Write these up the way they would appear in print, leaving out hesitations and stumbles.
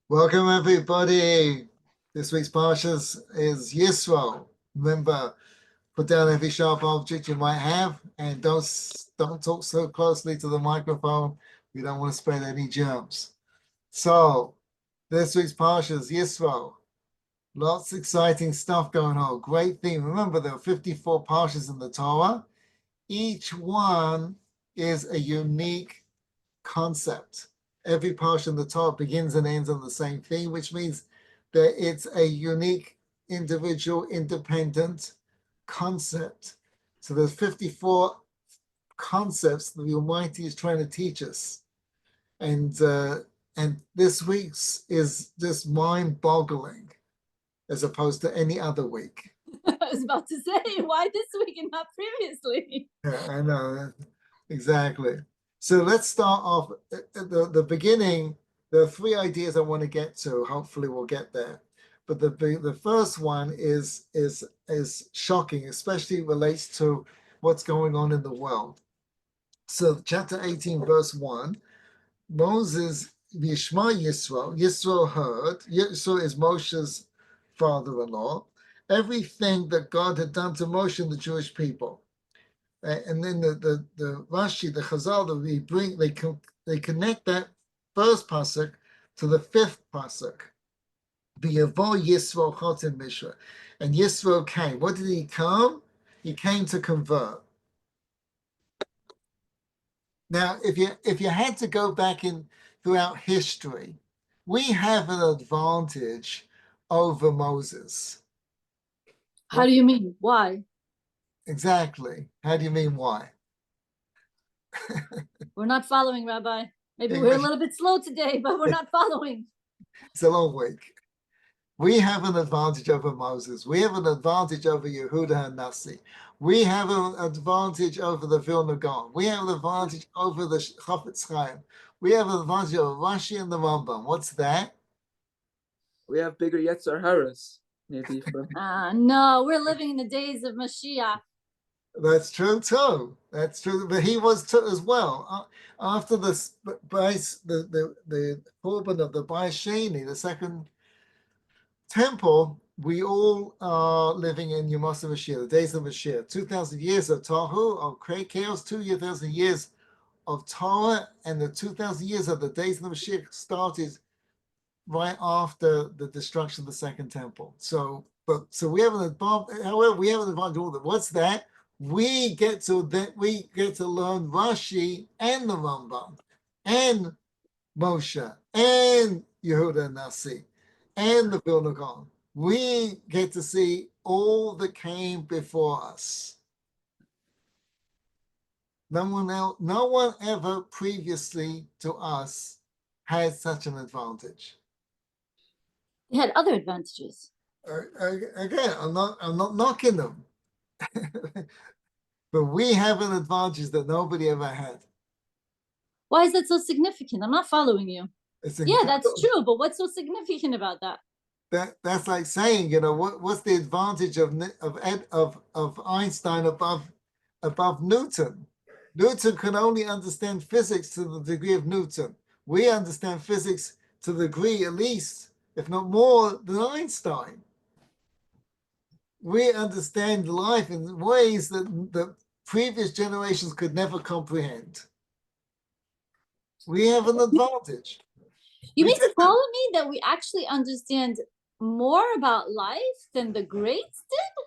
Welcome, everybody. This week's Parshas is Yisro. Remember, put down every sharp object you might have, and don't talk so closely to the microphone. We don't want to spread any germs. So, this week's Parsha is Yisro. Lots of exciting stuff going on. Great theme. Remember, there are 54 Parshas in the Torah. Each one is a unique concept. Every portion of the Torah begins and ends on the same theme, which means that it's a unique, individual, independent concept. So there's 54 concepts that the Almighty is trying to teach us. And this week's is just mind-boggling as opposed to any other week. I was about to say, why this week and not previously? Yeah, I know, exactly. So let's start off at the beginning. There are three ideas I want to get to. Hopefully we'll get there. But the first one is shocking, especially relates to what's going on in the world. So chapter 18, verse 1, Moses, Yishma Yisro heard. Yisro is Moshe's father-in-law. Everything that God had done to Moshe and the Jewish people. And then the Rashi, the Chazal that they connect that first pasuk to the fifth pasuk. V'yavo Yisro chotem mishra, and Yisro came. What did he come? He came to convert. Now, if you had to go back in throughout history, we have an advantage over Moses. How do you mean? Why? Exactly. How do you mean why? We're not following, Rabbi. Maybe we're a little bit slow today, but we're not following. It's a long week. We have an advantage over Moses. We have an advantage over Yehuda HaNasi. We have an advantage over the Vilna Gaon. We have an advantage over the Chafetz Chaim. We have an advantage over Rashi and the Rambam. What's that? We have bigger Yetzer Haras. Maybe from no, we're living in the days of Mashiach. That's true too. That's true, but he was too as well. After the Korban of the Bais Sheni, the second temple, we all are living in Yemos HaMashiach, the days of Mashiach. 2,000 years of Tohu, of chaos, 2,000 years of Torah, and the 2,000 years of the days of the Mashiach started right after the destruction of the second temple. So we have an advantage. However, we have an advantage. What's that? We get to learn Rashi and the Rambam and Moshe and Yehuda Nasi and the Vilna Gaon. We get to see all that came before us. No one ever previously to us had such an advantage. They had other advantages. Again, I'm not knocking them. But we have an advantage that nobody ever had. Why is that so significant? I'm not following you. Yeah, that's true, but what's so significant about that? That's like saying, what's the advantage of Einstein above Newton? Newton can only understand physics to the degree of Newton. We understand physics to the degree, at least, if not more, than Einstein. We understand life in ways that the previous generations could never comprehend. We have an advantage. You mean to tell me that we actually understand more about life than the greats did?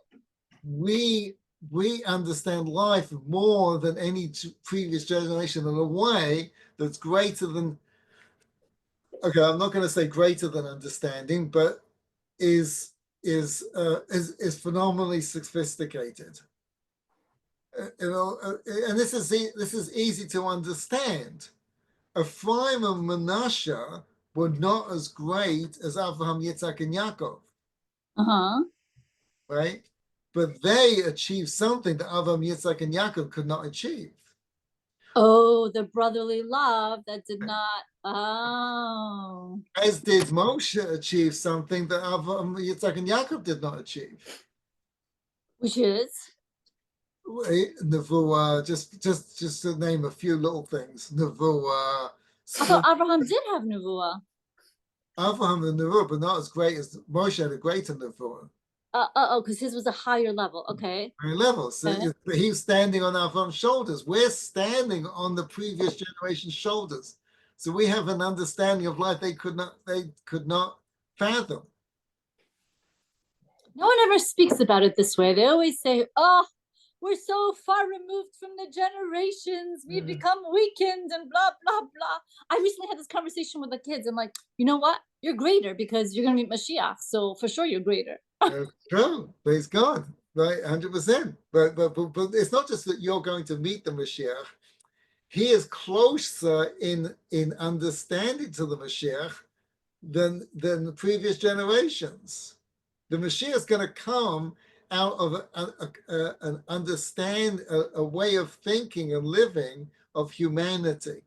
We understand life more than any previous generation in a way that's greater than, okay, I'm not going to say greater than understanding, but is phenomenally sophisticated. And this is easy to understand. Ephraim and Manasseh were not as great as Abraham, Yitzhak, and Yaakov. Right? But they achieved something that Abraham, Yitzhak, and Yaakov could not achieve. Oh, the brotherly love that did not. Oh. As did Moshe achieve something that Abraham, Yitzhak, and Yaakov did not achieve. Which is? Nevuah, just to name a few little things. Nevuah. I thought Abraham did have Nevuah. Avraham the Nevuah, but not as great as Moshe had a greater Nevuah. Because his was a higher level. Okay. Higher level. So Okay. he's standing on Avram's shoulders. We're standing on the previous generation's shoulders. So we have an understanding of life they could not fathom. No one ever speaks about it this way. They always say, "Oh, we're so far removed from the generations. We've become weakened and blah, blah, blah." I recently had this conversation with the kids. I'm like, you know what? You're greater because you're going to meet Mashiach. So for sure, you're greater. True. Praise God. Right, 100%. But it's not just that you're going to meet the Mashiach. He is closer in understanding to the Mashiach than the previous generations. The Mashiach is going to come out of an understand a way of thinking and living of humanity,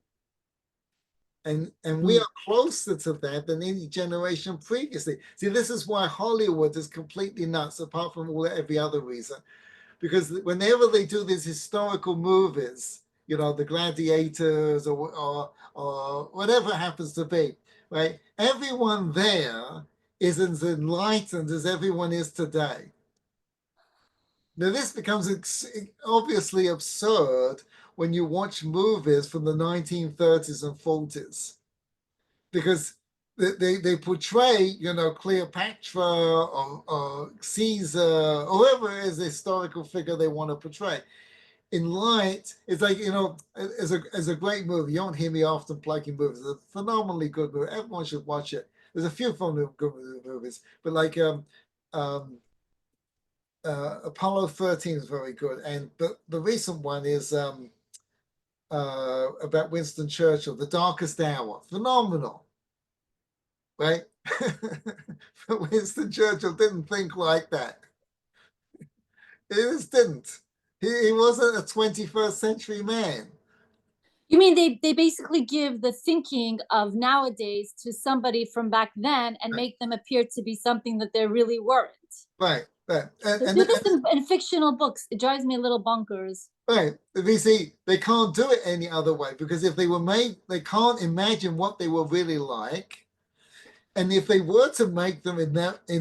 and we are closer to that than any generation previously. See, this is why Hollywood is completely nuts, apart from every other reason, because whenever they do these historical movies, you know, the gladiators or whatever it happens to be, right? Everyone there is as enlightened as everyone is today. Now, this becomes obviously absurd when you watch movies from the 1930s and 40s, because they portray, you know, Cleopatra or Caesar, or whoever is the historical figure they want to portray. In light, it's like, you know, as a great movie. You don't hear me often plugging movies. It's a phenomenally good movie. Everyone should watch it. There's a few good movies, but like Apollo 13 is very good, and the recent one is about Winston Churchill, The Darkest Hour. Phenomenal, right? But Winston Churchill didn't think like that. He just didn't. He wasn't a 21st century man. You mean they basically give the thinking of nowadays to somebody from back then and make them appear to be something that they really weren't? Right. They do this in fictional books. It drives me a little bonkers. Right. You see, they can't do it any other way, because if they were made, they can't imagine what they were really like. And if they were to make them in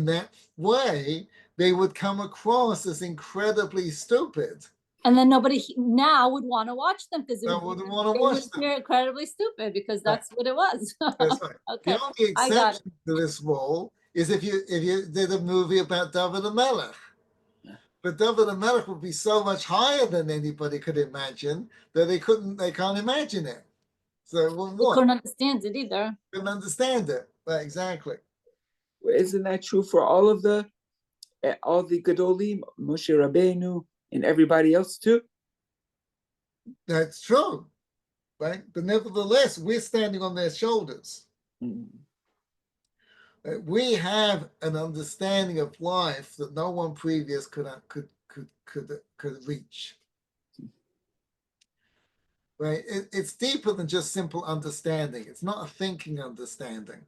that way, they would come across as incredibly stupid. And then nobody now would want to watch them because I wouldn't want to watch them. They're incredibly stupid because that's what it was. That's right. Okay, The only exception to this rule is if you did a movie about David and Melech. But David and Melech would be so much higher than anybody could imagine that they can't imagine it. So we couldn't understand it either. Couldn't understand it. Right, exactly. Isn't that true for all the Gedolim, Moshe Rabbeinu, and everybody else too? That's true, right? But nevertheless, we're standing on their shoulders. We have an understanding of life that no one previous could reach. Right? It's deeper than just simple understanding. It's not a thinking understanding.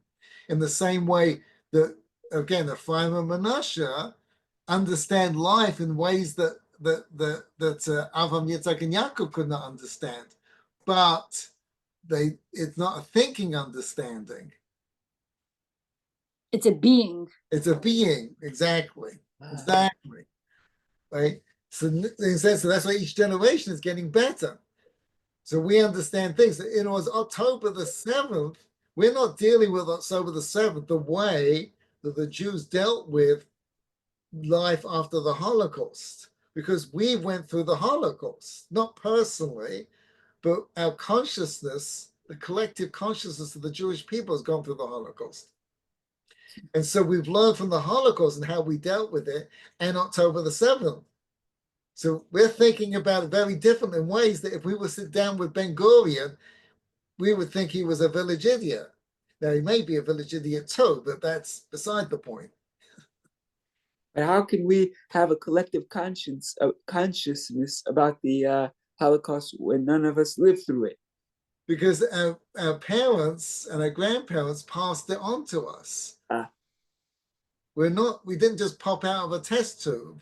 In the same way that, again, Ephraim and Manasseh understand life in ways that Avram, Yitzhak, and Yaakov could not understand. But it's not a thinking understanding. It's a being. It's a being, exactly. Exactly. Right? So that's why each generation is getting better. So we understand things. It was October the 7th. We're not dealing with October the 7th the way that the Jews dealt with life after the Holocaust, because we went through the Holocaust, not personally, but our consciousness, the collective consciousness of the Jewish people has gone through the Holocaust. And so we've learned from the Holocaust and how we dealt with it and October the 7th. So we're thinking about it very different in ways that if we were to sit down with Ben Gurion, we would think he was a village idiot. Now, he may be a village idiot too, but that's beside the point. But how can we have a collective consciousness about the Holocaust when none of us lived through it? Because our parents and our grandparents passed it on to us. We didn't just pop out of a test tube.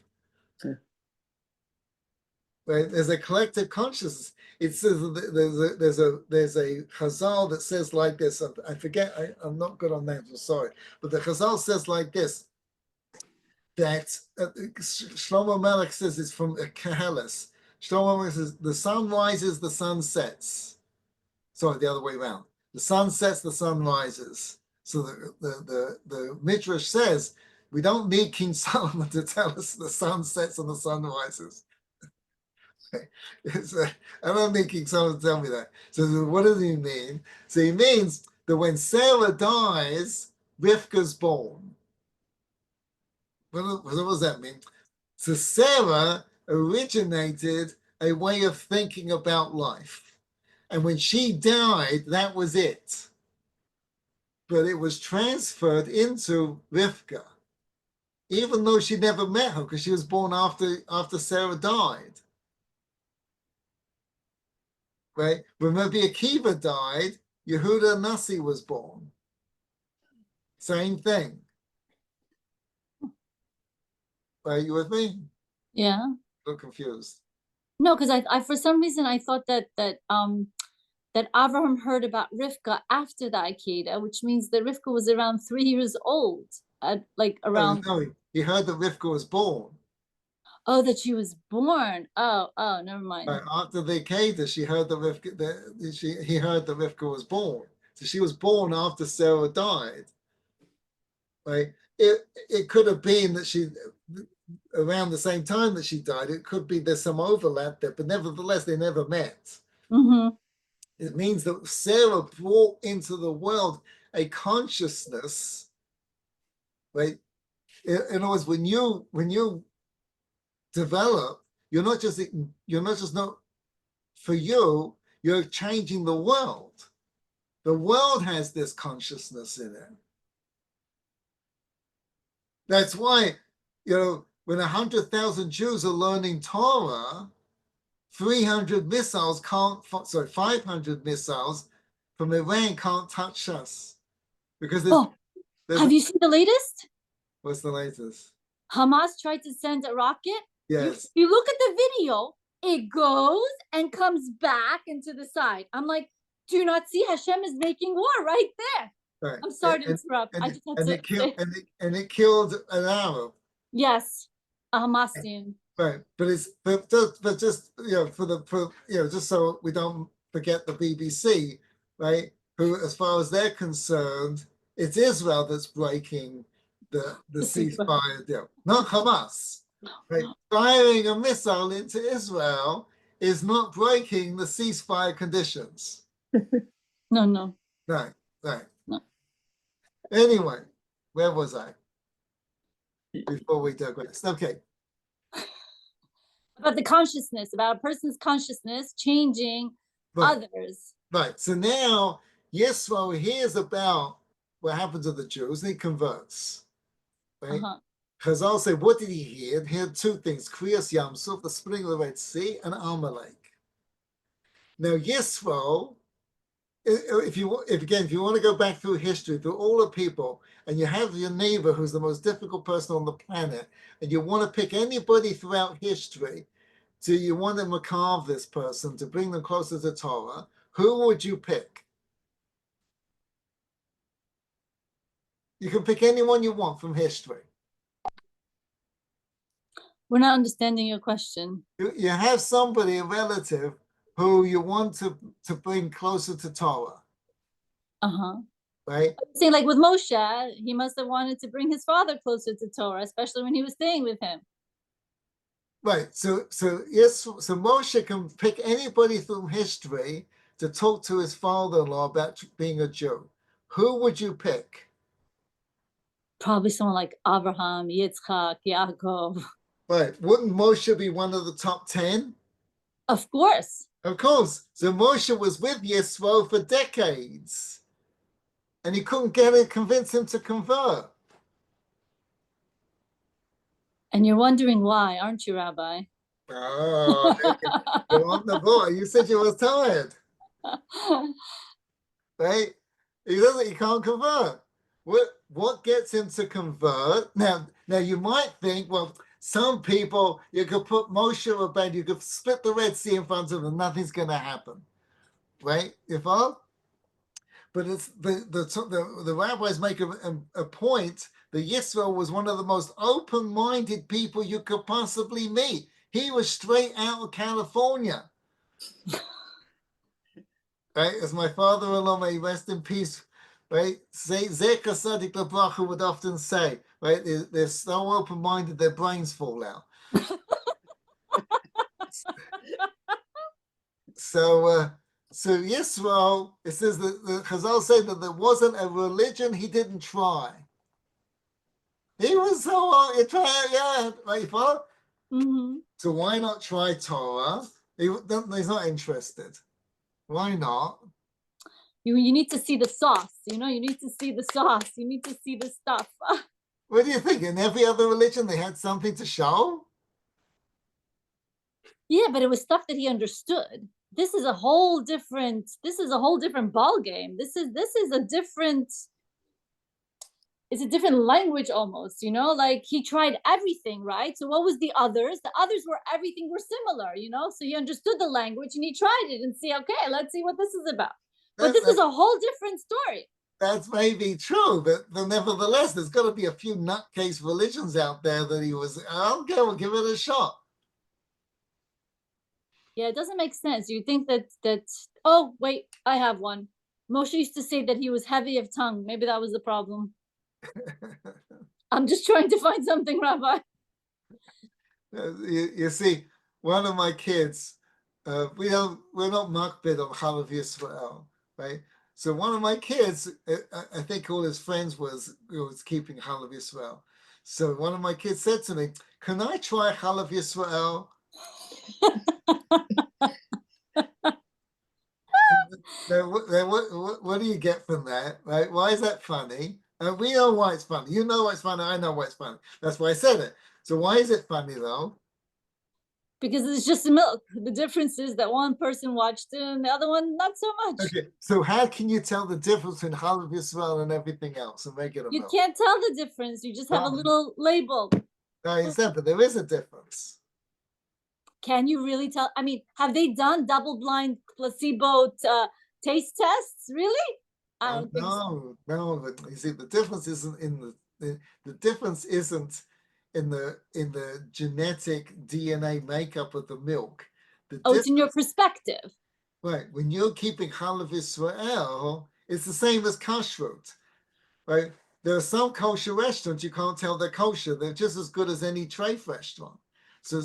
right? There's a collective consciousness. It says there's a Chazal that says like this. I forget. I'm not good on names. I'm sorry, but the Chazal says like this. That Shlomo Melech says it's from Kehelis. Shlomo Melech says the sun rises, the sun sets. Sorry, the other way around. The sun sets, the sun rises. So the Midrash says we don't need King Solomon to tell us the sun sets and the sun rises. I don't need King Solomon to tell me that. So what does he mean? So he means that when Sarah dies, Rivka's born. What does that mean? So Sarah originated a way of thinking about life. And when she died, that was it. But it was transferred into Rivka, even though she never met her because she was born after Sarah died. Right? When Rabbi Akiva died, Yehuda Nasi was born. Same thing. Are you with me? Yeah. A little confused. No, because I for some reason I thought that Avraham heard about Rivka after the Akedah, which means that Rivka was around 3 years old, like around. No, he heard that Rivka was born. Oh, that she was born. Oh, never mind. Right, after the Akedah, he heard that Rivka was born. So she was born after Sarah died. Right? It could have been that she around the same time that she died. It could be there's some overlap there, but nevertheless they never met. Mm-hmm. It means that Sarah brought into the world a consciousness, right? In other words, when you develop, you're not just not for you, you're changing the world. The world has this consciousness in it. That's why, when 100,000 Jews are learning Torah, 500 missiles from Iran can't touch us. Because have you seen the latest? What's the latest? Hamas tried to send a rocket. Yes. You look at the video, it goes and comes back into the side. I'm like, do you not see Hashem is making war right there? Right. I'm sorry to interrupt. And, I just had and to it killed it killed an Arab. Yes, a Hamasian. Right, but just just so we don't forget the BBC, right? Who, as far as they're concerned, it's Israel that's breaking the ceasefire deal, not Hamas. Right, firing a missile into Israel is not breaking the ceasefire conditions. No. Right. No. Anyway, where was I? Before we digress, okay. About the consciousness, about a person's consciousness changing others. Right. So now Yisro hears about what happened to the Jews and he converts. Right? Chazal say, what did he hear? He heard two things: Kriyas Yamsuf, the splitting of the Red Sea, and Amalek. Now Yisro, if you want to go back through history, through all the people, and you have your neighbor who's the most difficult person on the planet, and you want to pick anybody throughout history, so you want to macabre this person to bring them closer to Torah, who would you pick? You can pick anyone you want from history. We're not understanding your question. You have somebody, a relative, who you want to bring closer to Torah. Right? See, like with Moshe, he must have wanted to bring his father closer to Torah, especially when he was staying with him. Right. So Moshe can pick anybody from history to talk to his father-in-law about being a Jew. Who would you pick? Probably someone like Abraham, Yitzchak, Yaakov. Right. Wouldn't Moshe be one of the top 10? Of course. Of course. So Moshe was with Yisro for decades. And he couldn't convince him to convert. And you're wondering why, aren't you, Rabbi? Oh, you're on the board. You said you were tired. Right? He can't convert. What gets him to convert? Now you might think, well, Some people, you could put Moshe Rabbeinu, you could split the Red Sea in front of them, nothing's going to happen, right? If all, but it's the rabbis make a point that Yisrael was one of the most open-minded people you could possibly meet. He was straight out of California. Right, as my father-in-law, may rest in peace, right? Zeka Sadik Labracha would often say, right? They're so open-minded, their brains fall out. So Yisrael, it says that the Chazal say that there wasn't a religion he didn't try. He was so yeah, right? Follow? Mm-hmm. So why not try Torah? He's not interested. Why not? You need to see the sauce, you need to see the sauce. You need to see the stuff. What do you think? In every other religion, they had something to show? Yeah, but it was stuff that he understood. This is a whole different ball game. This is a different, it's a different language almost, like he tried everything, right? So what was the others? The others were everything were similar, so he understood the language and he tried it and see, okay, let's see what this is about. But this is a whole different story. That's maybe true, but nevertheless, there's got to be a few nutcase religions out there that he was, okay, we'll give it a shot. Yeah, it doesn't make sense. You think that oh wait, I have one. Moshe used to say that he was heavy of tongue. Maybe that was the problem. I'm just trying to find something, Rabbi. You see, one of my kids, we're not makbid on Chalav Yisrael, right? So one of my kids, I think all his friends was keeping Chalav Yisrael. So one of my kids said to me, "Can I try Chalav Yisrael?" What do you get from that, right? Why is that funny? We know why it's funny. You know why it's funny. I know why it's funny. That's why I said it. So why is it funny though? Because it's just milk. The difference is that one person watched it and the other one not so much. Okay, so how can you tell the difference between Chalav Yisrael and everything else and make it a You milk? can't tell the difference. You just have a little label. No, you said, but there is a difference. Can you really tell? I mean, have they done double-blind placebo taste tests? Really? I don't think so. No, but you see, the difference isn't in the difference isn't in the genetic DNA makeup of the milk. It's in your perspective. Right. When you're keeping Chalav Yisrael, it's the same as kashrut, right? There are some kosher restaurants you can't tell they're kosher. They're just as good as any treif restaurant. So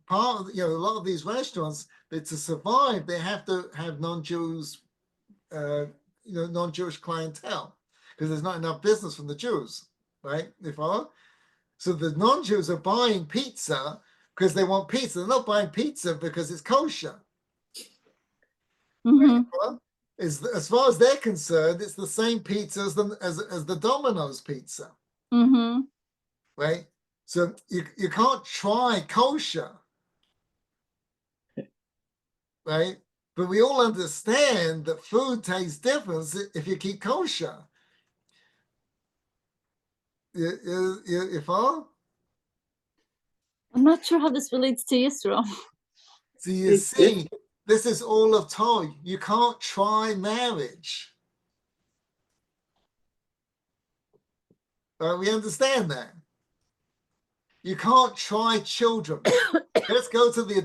part of, a lot of these restaurants, to survive, they have to have non-Jews, non-Jewish clientele because there's not enough business from the Jews, right? You follow? So the non-Jews are buying pizza because they want pizza. They're not buying pizza because it's kosher. Mm-hmm. As far as they're concerned, it's the same pizza as the Domino's pizza. Mm-hmm. Right? So you can't try kosher. Right? But we all understand that food tastes different if you keep kosher. You follow? I'm not sure how this relates to Yisro. So you see, this is all of Torah. You can't try marriage. Right? We understand that. You can't try children. Let's go to the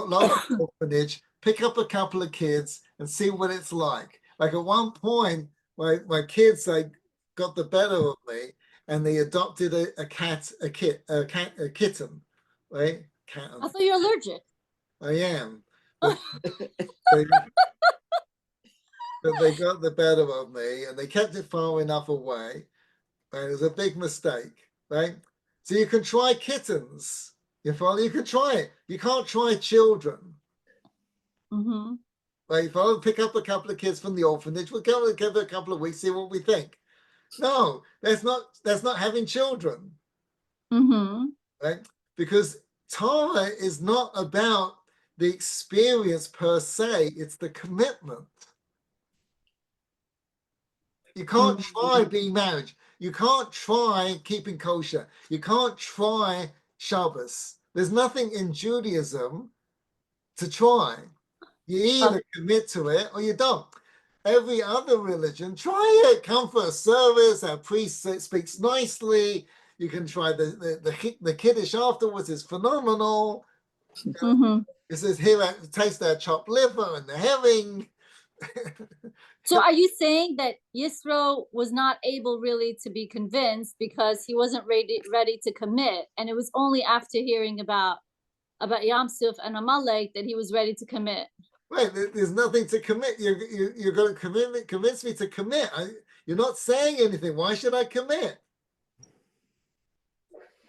local orphanage, pick up a couple of kids and see what it's like. Like at one point, my kids got the better of me and they adopted a kitten, right? I thought you're allergic. I am. But they got the better of me and they kept it far enough away. And it was a big mistake, right? So you can try kittens. You can try it. You can't try children. Mm-hmm. Right? If I pick up a couple of kids from the orphanage, we'll give it a couple of weeks, see what we think. No, that's not having children. Mm-hmm. Right? Because Torah is not about the experience per se, it's the commitment. You can't try being married. You can't try keeping kosher. You can't try Shabbos. There's nothing in Judaism to try. You either commit to it or you don't. Every other religion, try it. Come for a service. Our priest speaks nicely. You can try the kiddush afterwards. Is phenomenal. Mhm. It says here, taste that chopped liver and the herring. So are you saying that Yisro was not able really to be convinced because he wasn't ready to commit, and it was only after hearing about Yam Suf and Amalek that he was ready to commit? Right, there's nothing to commit. You're going to convince me to commit. You're not saying anything. Why should I commit?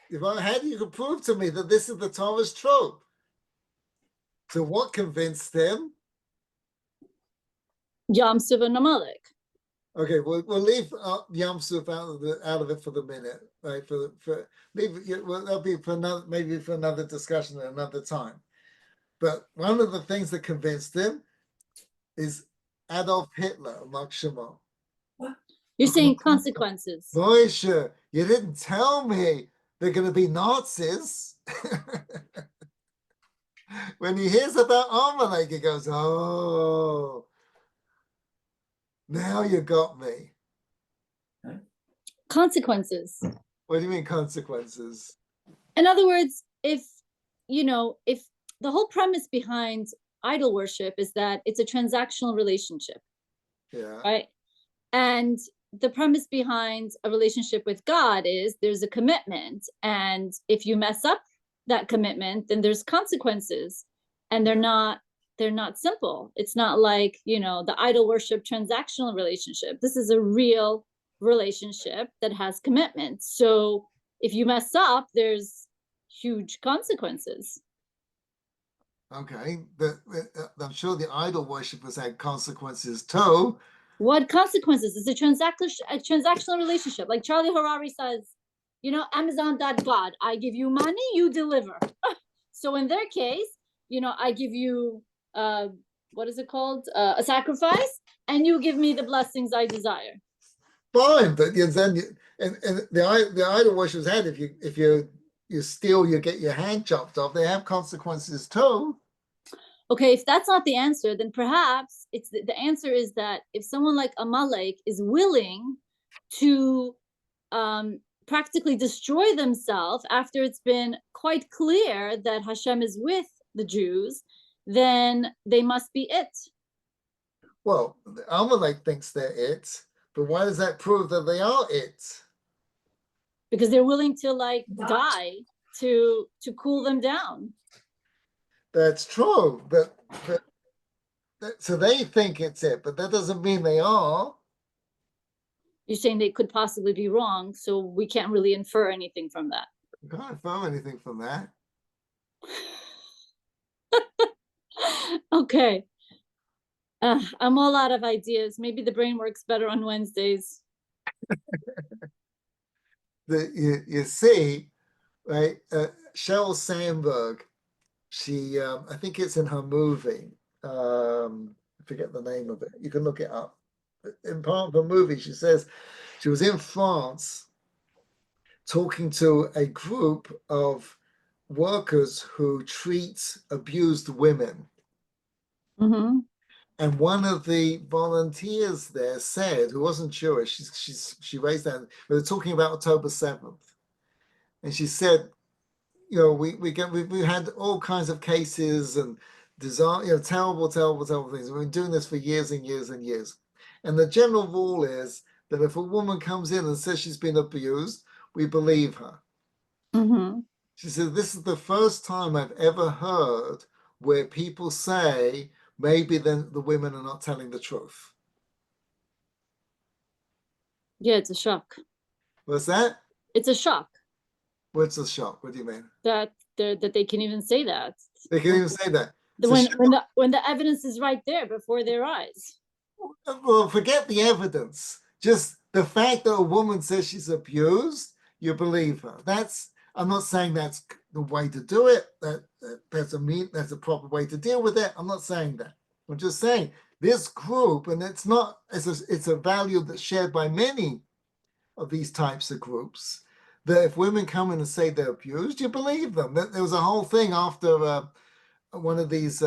If I had, you could prove to me that this is the Torah's truth. So what convinced them? Yam Suf and Amalek. Okay, we'll leave Yam Suf out of it for the minute, right? Well, that'll be for another discussion at another time. But one of the things that convinced him is Adolf Hitler, Mark Shimon. You're saying consequences. Moshe, you didn't tell me they're going to be Nazis. When he hears about Amalek, he goes, oh, now you got me. Consequences. What do you mean consequences? In other words, if the whole premise behind idol worship is that it's a transactional relationship, Yeah. right? And the premise behind a relationship with God is there's a commitment, and if you mess up that commitment, then there's consequences, and they're not simple. It's not like the idol worship transactional relationship. This is a real relationship that has commitment. So if you mess up, there's huge consequences. Okay, I'm sure the idol worshippers had consequences too. What consequences? It's a transactional relationship. Like Charlie Harari says, Amazon.God, I give you money, you deliver. So in their case, I give you, what is it called? A sacrifice, and you give me the blessings I desire. Fine, but then the idol worshippers had, if you steal, you get your hand chopped off. They have consequences too. Okay, if that's not the answer, then perhaps it's the answer is that if someone like Amalek is willing to practically destroy themselves after it's been quite clear that Hashem is with the Jews, then they must be it. Well, Amalek thinks they're it, but why does that prove that they are it? Because they're willing to die to cool them down. That's true, but so they think it's it, but that doesn't mean they are. You're saying they could possibly be wrong, so we can't really infer anything from that. You can't infer anything from that. Okay. I'm all out of ideas. Maybe the brain works better on Wednesdays. You see, right? Sheryl Sandberg, she, I think it's in her movie. I forget the name of it. You can look it up. In part of the movie, she says she was in France talking to a group of workers who treat abused women. Mm-hmm. And one of the volunteers there said, who wasn't Jewish, she raised that. We were talking about October 7th, and she said, we've had all kinds of cases and terrible things. We've been doing this for years and years and years. And the general rule is that if a woman comes in and says she's been abused, we believe her. Mm-hmm. She said, this is the first time I've ever heard where people say maybe then the women are not telling the truth. Yeah, it's a shock. What's that? It's a shock. What's a shock? What do you mean? That they can even say that. They can even say that. When the evidence is right there before their eyes. Well, forget the evidence. Just the fact that a woman says she's abused, you believe her. I'm not saying that's the way to do it. That's a proper way to deal with it. I'm not saying that. I'm just saying this group, and it's a value that's shared by many of these types of groups, that if women come in and say they're abused, you believe them. There was a whole thing after one of these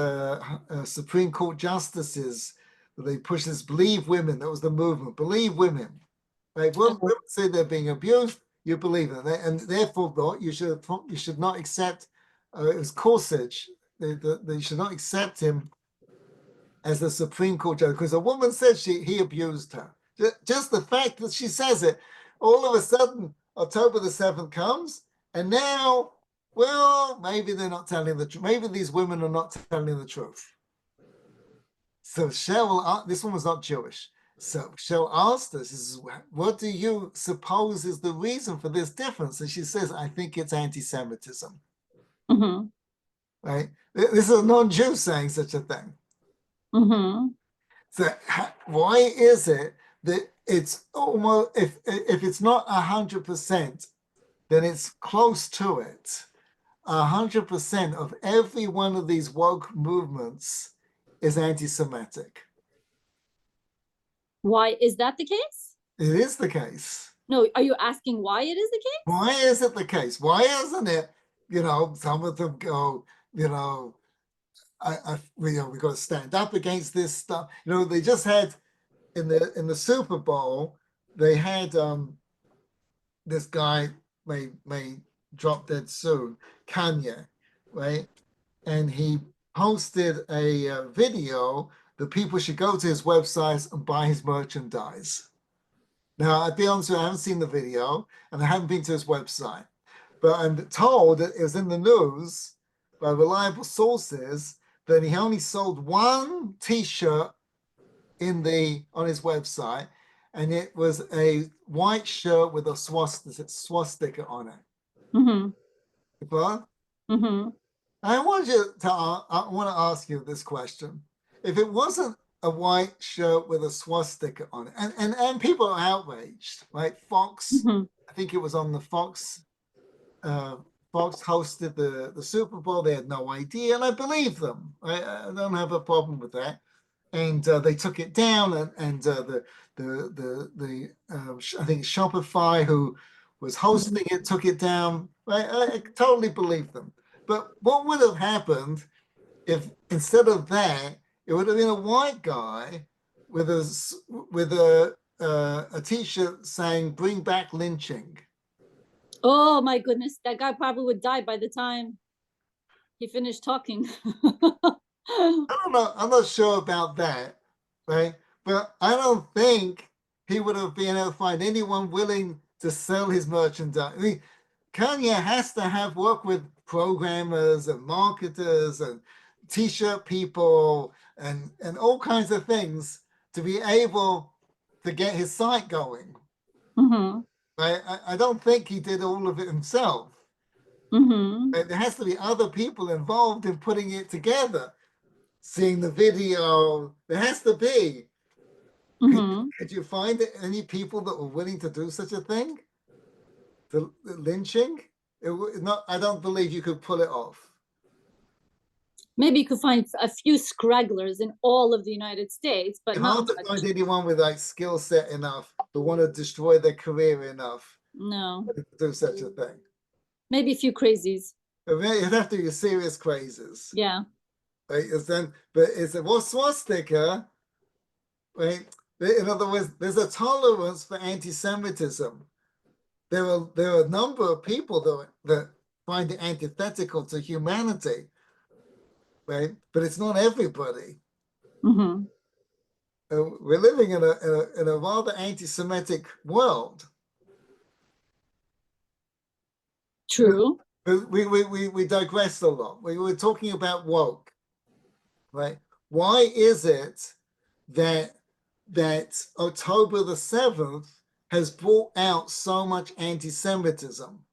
Supreme Court justices. They pushed this believe women. That was the movement. Believe women. Right? Women say they're being abused, you believe them. And therefore, you should not accept, it was Gorsuch, they should not accept him as the Supreme Court judge because a woman said he abused her. Just the fact that she says it, all of a sudden, October the 7th comes, and now, well, maybe they're not telling the truth. Maybe these women are not telling the truth. So Cheryl, this one was not Jewish. So Cheryl asked us, what do you suppose is the reason for this difference? And she says, I think it's anti-Semitism. Mm-hmm. Right? This is a non-Jew saying such a thing. Mm-hmm. So why is it that it's almost, if it's not 100%, then it's close to it. 100% of every one of these woke movements is anti-Semitic. Why is that the case? It is the case. No, are you asking why it is the case? Why is it the case? Why isn't it, some of them go, we got to stand up against this stuff. They just had in the Super Bowl, they had this guy may drop dead soon, Kanye, right? And he posted a video that people should go to his website and buy his merchandise. Now, I'd be honest with you, I haven't seen the video and I haven't been to his website, but I'm told that it was in the news by reliable sources that he only sold one T-shirt on his website, and it was a white shirt with a swastika on it. Mm-hmm. But Mm-hmm. I want to ask you this question: if it wasn't a white shirt with a swastika on it, and people are outraged, right? Fox, Mm-hmm. I think it was on the Fox. Fox hosted the Super Bowl. They had no idea, and I believe them. I don't have a problem with that. And they took it down, and I think Shopify, who was hosting it, took it down. I totally believe them. But what would have happened if instead of that, it would have been a white guy with a T-shirt saying "Bring back lynching"? Oh my goodness, that guy probably would die by the time he finished talking. I don't know. I'm not sure about that, right? But I don't think he would have been able to find anyone willing to sell his merchandise. I mean, Kanye has to have worked with programmers and marketers and T-shirt people and all kinds of things to be able to get his site going. Mm-hmm. I don't think he did all of it himself. Mm-hmm. There has to be other people involved in putting it together. Seeing the video, there has to be. Mm-hmm. Could you find any people that were willing to do such a thing? The lynching? I don't believe you could pull it off. Maybe you could find a few scragglers in all of the United States, but It's not hard to much. find anyone with skill set enough to want to destroy their career enough No, to do such a thing. maybe a few crazies. It'd have to be serious crazes. Yeah. Right? But it's a swastika, right? In other words, there's a tolerance for anti-Semitism. There are a number of people that find it antithetical to humanity, right? But it's not everybody. Mm-hmm. We're living in a rather anti-Semitic world. True. We digressed a lot. We were talking about woke, right? Why is it that October the 7th has brought out so much anti-Semitism?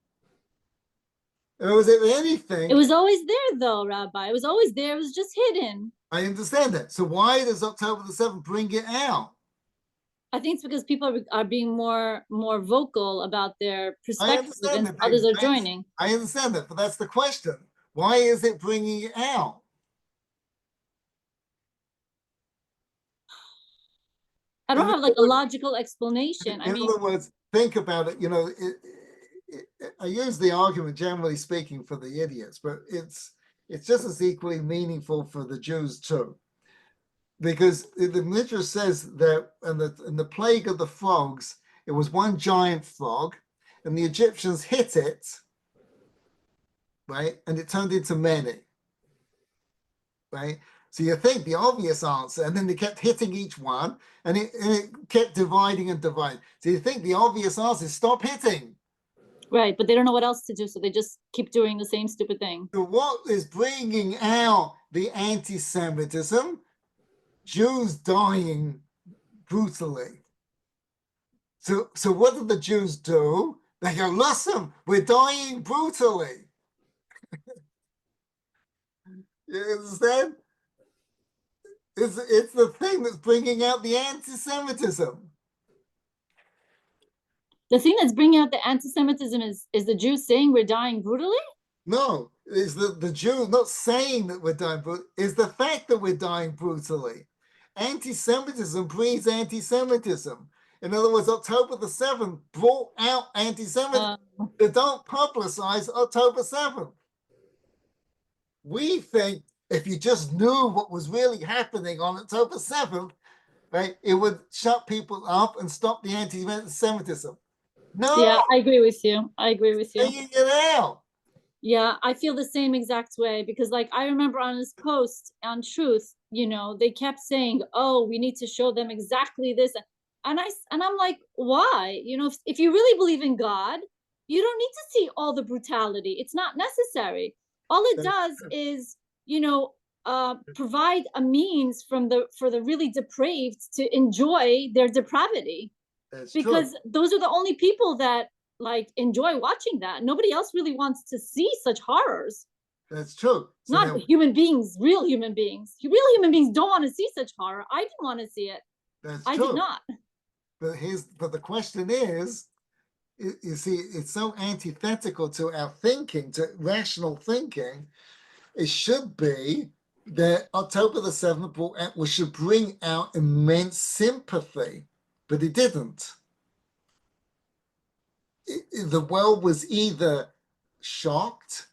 Or was it anything? It was always there, though, Rabbi. It was always there. It was just hidden. I understand that. So why does October the 7th bring it out? I think it's because people are being more vocal about their perspective, and that. others are joining. I understand that, but that's the question. Why is it bringing it out? I don't have like a logical explanation. In other words, think about it. I use the argument, generally speaking, for the idiots, but it's just as equally meaningful for the Jews too. Because the Midrash says that in the plague of the frogs, it was one giant frog, and the Egyptians hit it, right? And it turned into many, right? So you think the obvious answer, and then they kept hitting each one, and it kept dividing and dividing. So you think the obvious answer is stop hitting. Right, but they don't know what else to do, so they just keep doing the same stupid thing. So what is bringing out the anti-Semitism? Jews dying brutally. So what do the Jews do? They go, listen, we're dying brutally. You understand? It's the thing that's bringing out the anti-Semitism. The thing that's bringing out the anti-Semitism is the Jews saying we're dying brutally? No, is the Jews not saying that we're dying brutally, is the fact that we're dying brutally. Anti-Semitism breeds anti-Semitism. In other words, October the 7th brought out anti-Semitism. They don't publicize October 7th. We think if you just knew what was really happening on October 7th, right, it would shut people up and stop the anti-Semitism. No, Yeah, I agree with you. I agree with you. bringing it out. Yeah, I feel the same exact way because, like, I remember on his post on Truth, they kept saying, "Oh, we need to show them exactly this," and I'm like, why? If you really believe in God, you don't need to see all the brutality. It's not necessary. All it does is, provide a means for the really depraved to enjoy their depravity. That's because true. those are the only people that like enjoy watching that. Nobody else really wants to see such horrors. That's true. So Not now, human beings, real human beings. Real human beings don't want to see such horror. I didn't want to see it. that's I true. did not. But the question is, you see, it's so antithetical to our thinking, to rational thinking. It should be that October the 7th we should bring out immense sympathy, but it didn't. The world was either shocked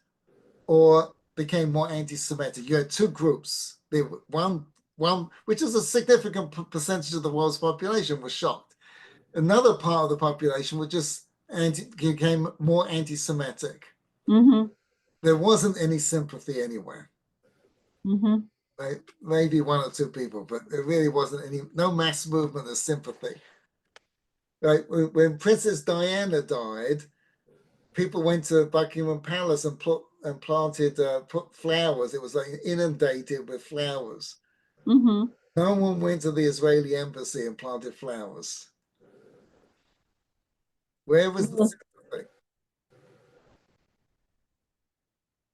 or became more anti-Semitic. You had two groups. There were one, which is a significant percentage of the world's population, was shocked. Another part of the population was just became more anti-Semitic. Mm-hmm. There wasn't any sympathy anywhere. Mm-hmm. Right? Maybe one or two people, but there really wasn't no mass movement of sympathy. Right? When Princess Diana died, people went to Buckingham Palace and put flowers. It was like inundated with flowers. Mm-hmm. No one went to the Israeli embassy and planted flowers. Where was the sympathy?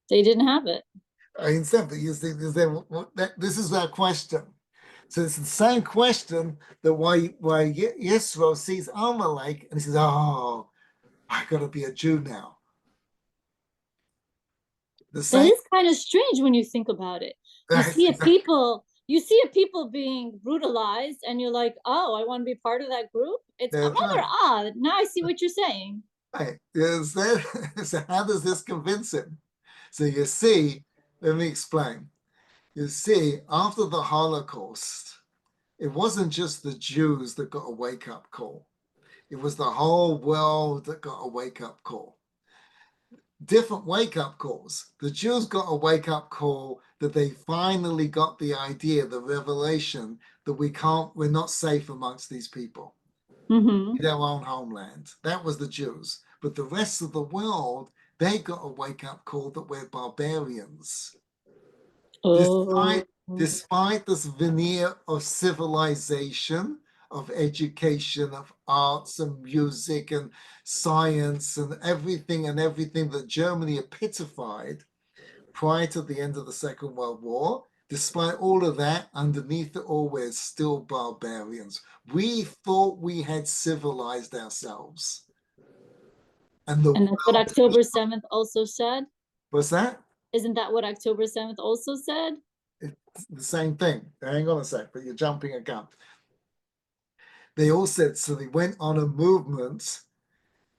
They didn't have it. I mean, sympathy. This is our question. So it's the same question that why Yisro sees Amalek and he says, "Oh, I gotta be a Jew now." The That same. is kind of strange when you think about it. You see a people being brutalized, and you're like, "Oh, I want to be part of that group." It's That's rather right. odd. Now I see what you're saying. Right. So how does this convince him? So you see, let me explain. You see, after the Holocaust, it wasn't just the Jews that got a wake-up call. It was the whole world that got a wake-up call. Different wake-up calls. The Jews got a wake-up call that they finally got the idea, the revelation that we're not safe amongst these people. Mm-hmm. In their own homeland. That was the Jews. But the rest of the world, they got a wake-up call that we're barbarians. Oh. Despite this veneer of civilization, of education, of arts and music and science and everything that Germany epitofied prior to the end of the Second World War, despite all of that, underneath it all, we're still barbarians. We thought we had civilized ourselves. And that's what October 7th also said? What's that? Isn't that what October 7th also said? It's the same thing. Hang on a sec, but you're jumping a gun. They all said, so they went on a movement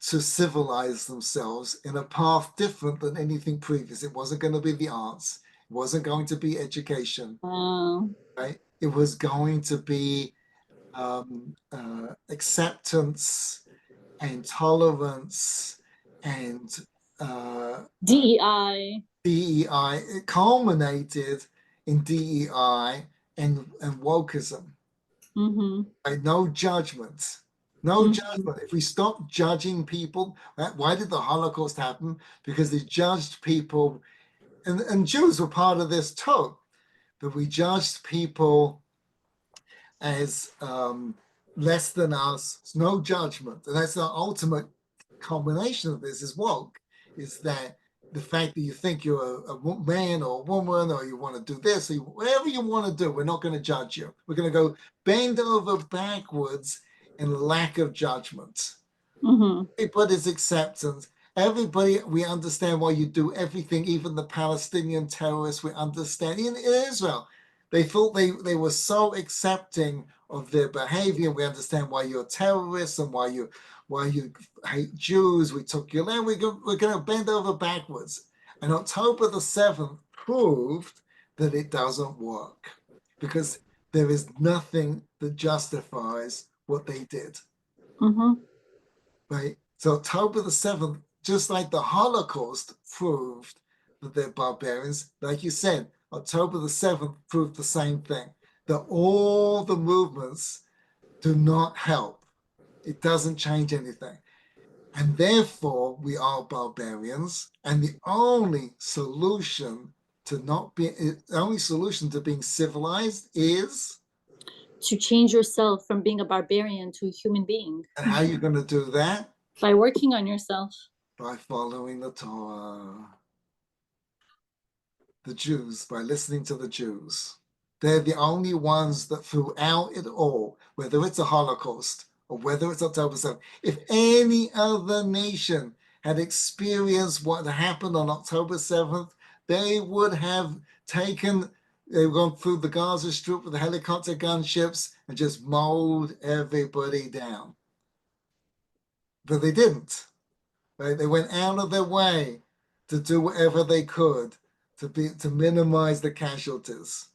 to civilize themselves in a path different than anything previous. It wasn't going to be the arts. It wasn't going to be education, right? It was going to be acceptance and tolerance and DEI. DEI. It culminated in DEI and wokeism. Right? No judgment. No judgment. If we stop judging people, right? Why did the Holocaust happen? Because they judged people, and Jews were part of this too, but we judged people as less than us. It's no judgment. And that's the ultimate combination of this is woke, is that the fact that you think you're a man or a woman or you want to do this, or whatever you want to do, we're not going to judge you. We're going to go bend over backwards in lack of judgment. Everybody's acceptance. Everybody, we understand why you do everything, even the Palestinian terrorists, we understand. In Israel, they thought they were so accepting of their behavior. We understand why you're terrorists and why you hate Jews. We took your land. We're going to bend over backwards. And October the 7th proved that it doesn't work because there is nothing that justifies what they did. Right? So October the 7th, just like the Holocaust proved that they're barbarians, like you said, October the 7th proved the same thing, that all the movements do not help. It doesn't change anything. And therefore, we are barbarians. And the only solution to being civilized is to change yourself from being a barbarian to a human being. And how are you going to do that? By working on yourself. By following the Torah. The Jews, by listening to the Jews. They're the only ones that throughout it all, whether it's a Holocaust or whether it's October 7th, if any other nation had experienced what happened on October 7th, they would have gone through the Gaza Strip with the helicopter gunships and just mowed everybody down. But they didn't. Right? They went out of their way to do whatever they could to minimize the casualties.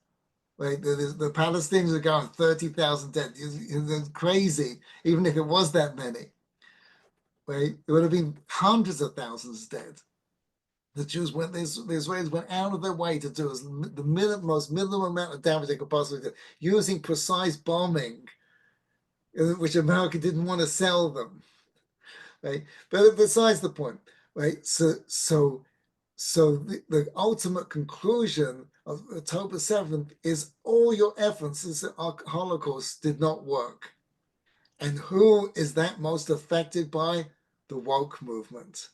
Right? The Palestinians are going 30,000 dead. It's crazy, even if it was that many. Right? It would have been hundreds of thousands dead. The Israelis went out of their way to do the most minimum amount of damage they could possibly do, using precise bombing, which America didn't want to sell them. Right? But besides the point, right? So the ultimate conclusion of October 7th is all your efforts since the Holocaust did not work. And who is that most affected by? The woke movement.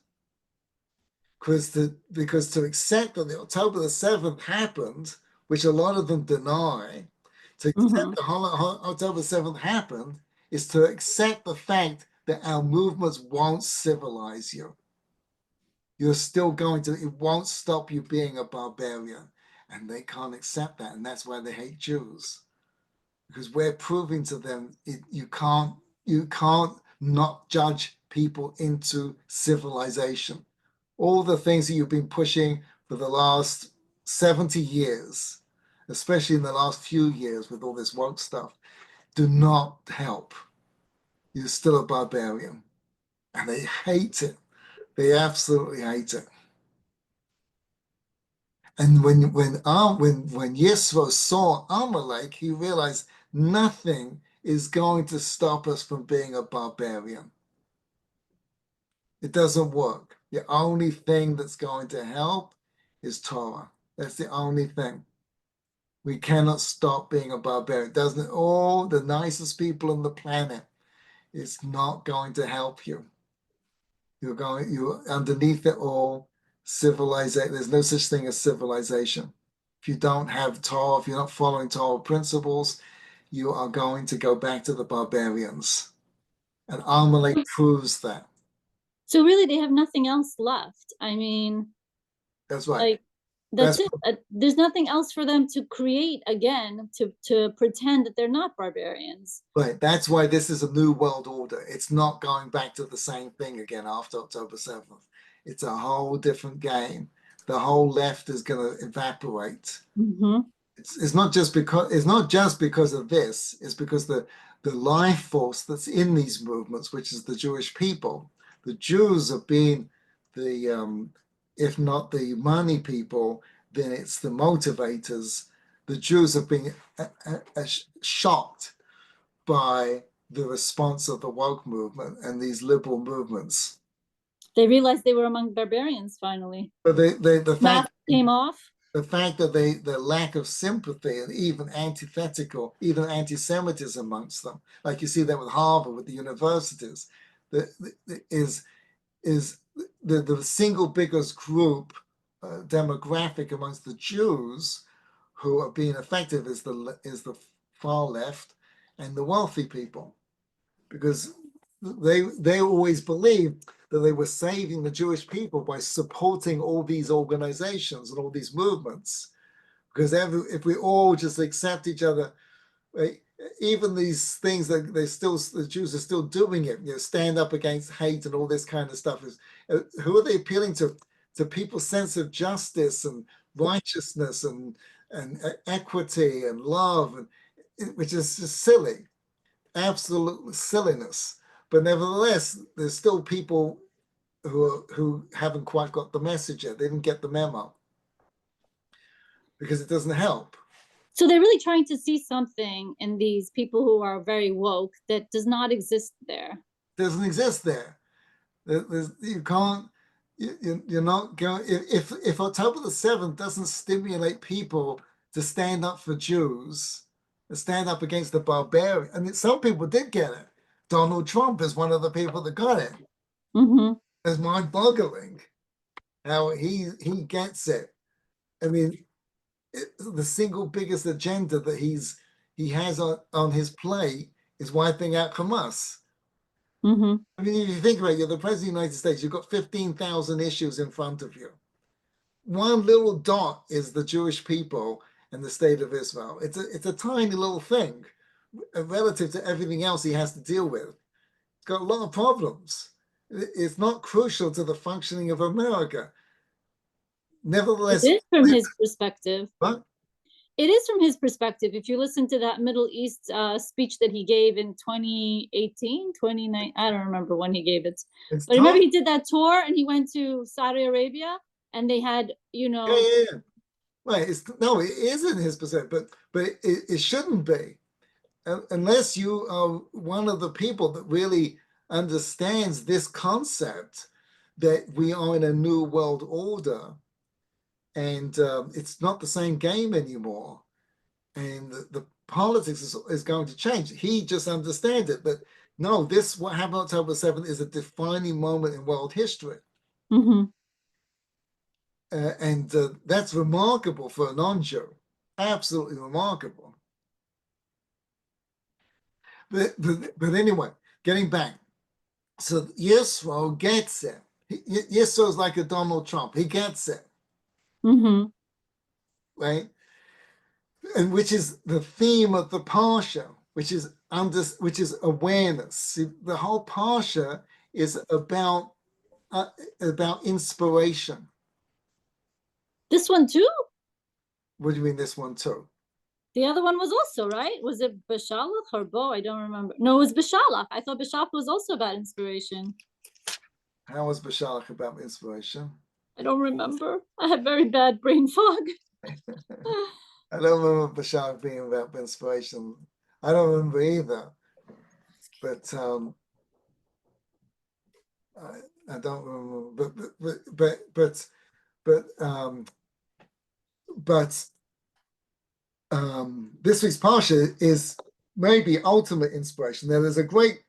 Because to accept that the October the 7th happened, which a lot of them deny, to accept the October 7th happened is to accept the fact that our movements won't civilize you. You're still it won't stop you being a barbarian. And they can't accept that. And that's why they hate Jews. Because we're proving to them you can't not judge people into civilization. All the things that you've been pushing for the last 70 years, especially in the last few years with all this woke stuff, do not help. You're still a barbarian. And they hate it. They absolutely hate it. And when Yisro saw Amalek, he realized nothing is going to stop us from being a barbarian. It doesn't work. The only thing that's going to help is Torah. That's the only thing. We cannot stop being a barbarian. Doesn't all the nicest people on the planet, it's not going to help you. You're underneath it all. Civilization. There's no such thing as civilization. If you don't have Torah, if you're not following Torah principles, you are going to go back to the barbarians. And Amalek proves that. So really, they have nothing else left. I mean, that's right. Like, That's it. There's nothing else for them to create again to pretend that they're not barbarians. Right. That's why this is a new world order. It's not going back to the same thing again after October 7th. It's a whole different game. The whole left is going to evaporate. Mm-hmm. It's not just because of this. It's because the life force that's in these movements, which is the Jewish people, the Jews have been the if not the money people, then it's the motivators. The Jews have been shocked by the response of the woke movement and these liberal movements. They realized they were among barbarians finally. But the Mask came off. The fact that the lack of sympathy and even antithetical, even anti-Semitism amongst them, like you see that with Harvard, with the universities, is the single biggest group demographic amongst the Jews who are being affected is the far left and the wealthy people, because they always believed that they were saving the Jewish people by supporting all these organizations and all these movements. Because if we all just accept each other, right, even these things that the Jews are still doing it, stand up against hate and all this kind of stuff. Who are they appealing to? To people's sense of justice and righteousness and equity and love, which is just silly, absolute silliness. But nevertheless, there's still people who haven't quite got the message yet. They didn't get the memo because it doesn't help. So they're really trying to see something in these people who are very woke that does not exist there. Doesn't exist there. You can't. You're not going. If October the 7th doesn't stimulate people to stand up for Jews, to stand up against the barbarian, and some people did get it. Donald Trump is one of the people that got it. Mm-hmm. It's mind-boggling how he gets it. I mean, the single biggest agenda that he has on his plate is wiping out Hamas. Mm-hmm. I mean, if you think about it, you're the president of the United States, you've got 15,000 issues in front of you. One little dot is the Jewish people and the state of Israel. It's a tiny little thing relative to everything else he has to deal with. It's got a lot of problems. It's not crucial to the functioning of America. Nevertheless, it is from his perspective. What? It is from his perspective. If you listen to that Middle East speech that he gave in 2018, 29, I don't remember when he gave it. But remember he did that tour and he went to Saudi Arabia and they had, Yeah. Right. It isn't his perspective, but it shouldn't be. Unless you are one of the people that really understands this concept that we are in a new world order and it's not the same game anymore, and the politics is going to change. He just understands it, but no, what happened on October 7th is a defining moment in world history. Mm-hmm. And that's remarkable for a non-Jew, absolutely remarkable. But anyway, getting back, so Yisro gets it. Yisro's like a Donald Trump. He gets it, Mm-hmm. right? And which is the theme of the parsha, which is awareness. See, the whole parsha is about inspiration. This one too? What do you mean this one too? The other one was also, right? Was it Bashalach or Bo? I don't remember. No, it was Bashalach. I thought Bashalach was also about inspiration. How was Bashalach about inspiration? I don't remember. I have very bad brain fog. I don't remember Bashalach being about inspiration. I don't remember either. But I don't remember. But this week's parsha is maybe ultimate inspiration. Now there's a great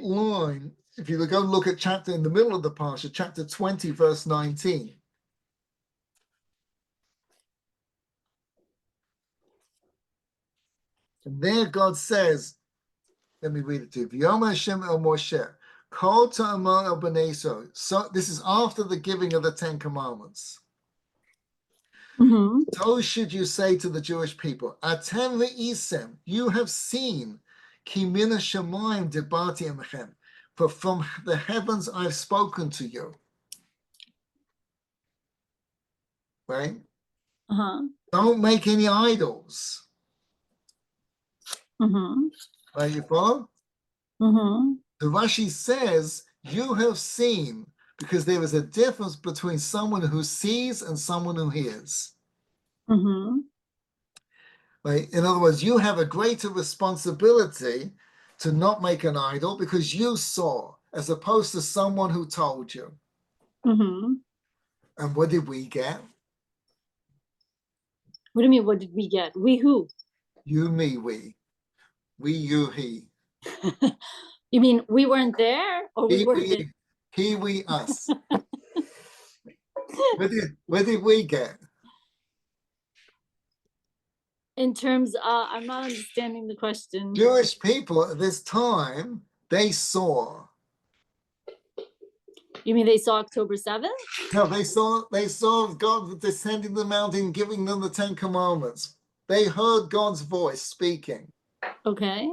line. If you go look at chapter in the middle of the parsha, chapter 20, verse 19. And there God says, let me read it to you. V'yomer Hashem el Moshe, kol ta'amar el b'nei Yisrael. So this is after the giving of the 10 Commandments. Mhm. So should you say to the Jewish people, Atem re'isem, you have seen, ki min hashamayim dibati emechem, for from the heavens I've spoken to you. Right? Uh-huh. Don't make any idols. Mhm. Right, you follow? Mhm. The Rashi says, you have seen, because there is a difference between someone who sees and someone who hears. Mhm. Right? In other words, you have a greater responsibility to not make an idol because you saw, as opposed to someone who told you. Mhm. And what did we get? What do you mean? What did we get? We who? You, me, we. We, you, he. You mean we weren't there, or we He, were there? he, we, us. What did we get? In terms of, I'm not understanding the question. Jewish people at this time, they saw. You mean they saw October 7th? No, they saw God descending the mountain, giving them the 10 Commandments. They heard God's voice speaking. Okay.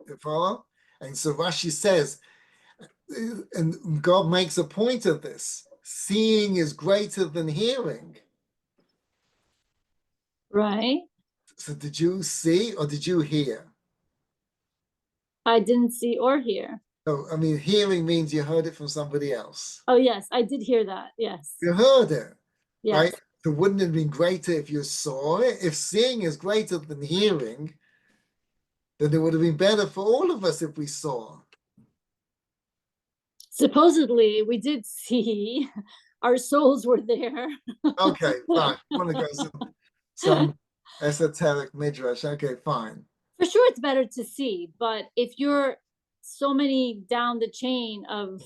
You follow? And so Rashi says, and God makes a point of this. Seeing is greater than hearing. Right. So did you see or did you hear? I didn't see or hear. No, I mean, hearing means you heard it from somebody else. Oh, yes, I did hear that. Yes. You heard it, Yes. right? So wouldn't it have been greater if you saw it? If seeing is greater than hearing, then it would have been better for all of us if we saw. Supposedly, we did see. Our souls were there. Okay, fine. I want to go some esoteric midrash. Okay, fine. For sure, it's better to see. But if you're so many down the chain of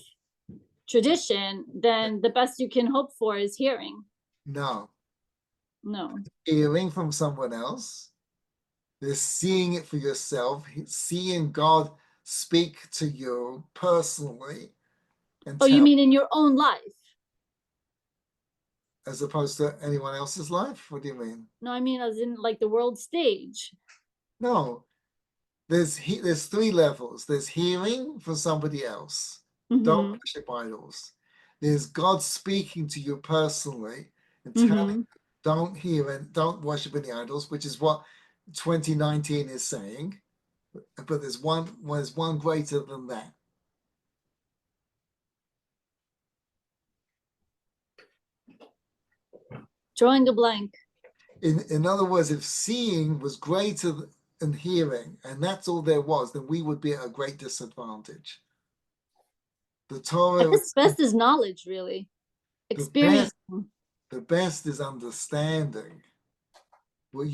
tradition, then the best you can hope for is hearing. No. No. Hearing from someone else. There's seeing it for yourself, seeing God speak to you personally and Oh, you tell, mean in your own life? as opposed to anyone else's life? What do you mean? No, I mean as in like the world stage. No, there's 3 levels. There's hearing from somebody else. Don't Mhm. worship idols. There's God speaking to you personally and telling Mhm. you, don't hear and don't worship any idols, which is what 2019 is saying. But there's one greater than that. Drawing a blank. In other words, if seeing was greater than hearing, and that's all there was, then we would be at a great disadvantage. The I Torah, guess best is knowledge, really. Experience. the best is understanding. Where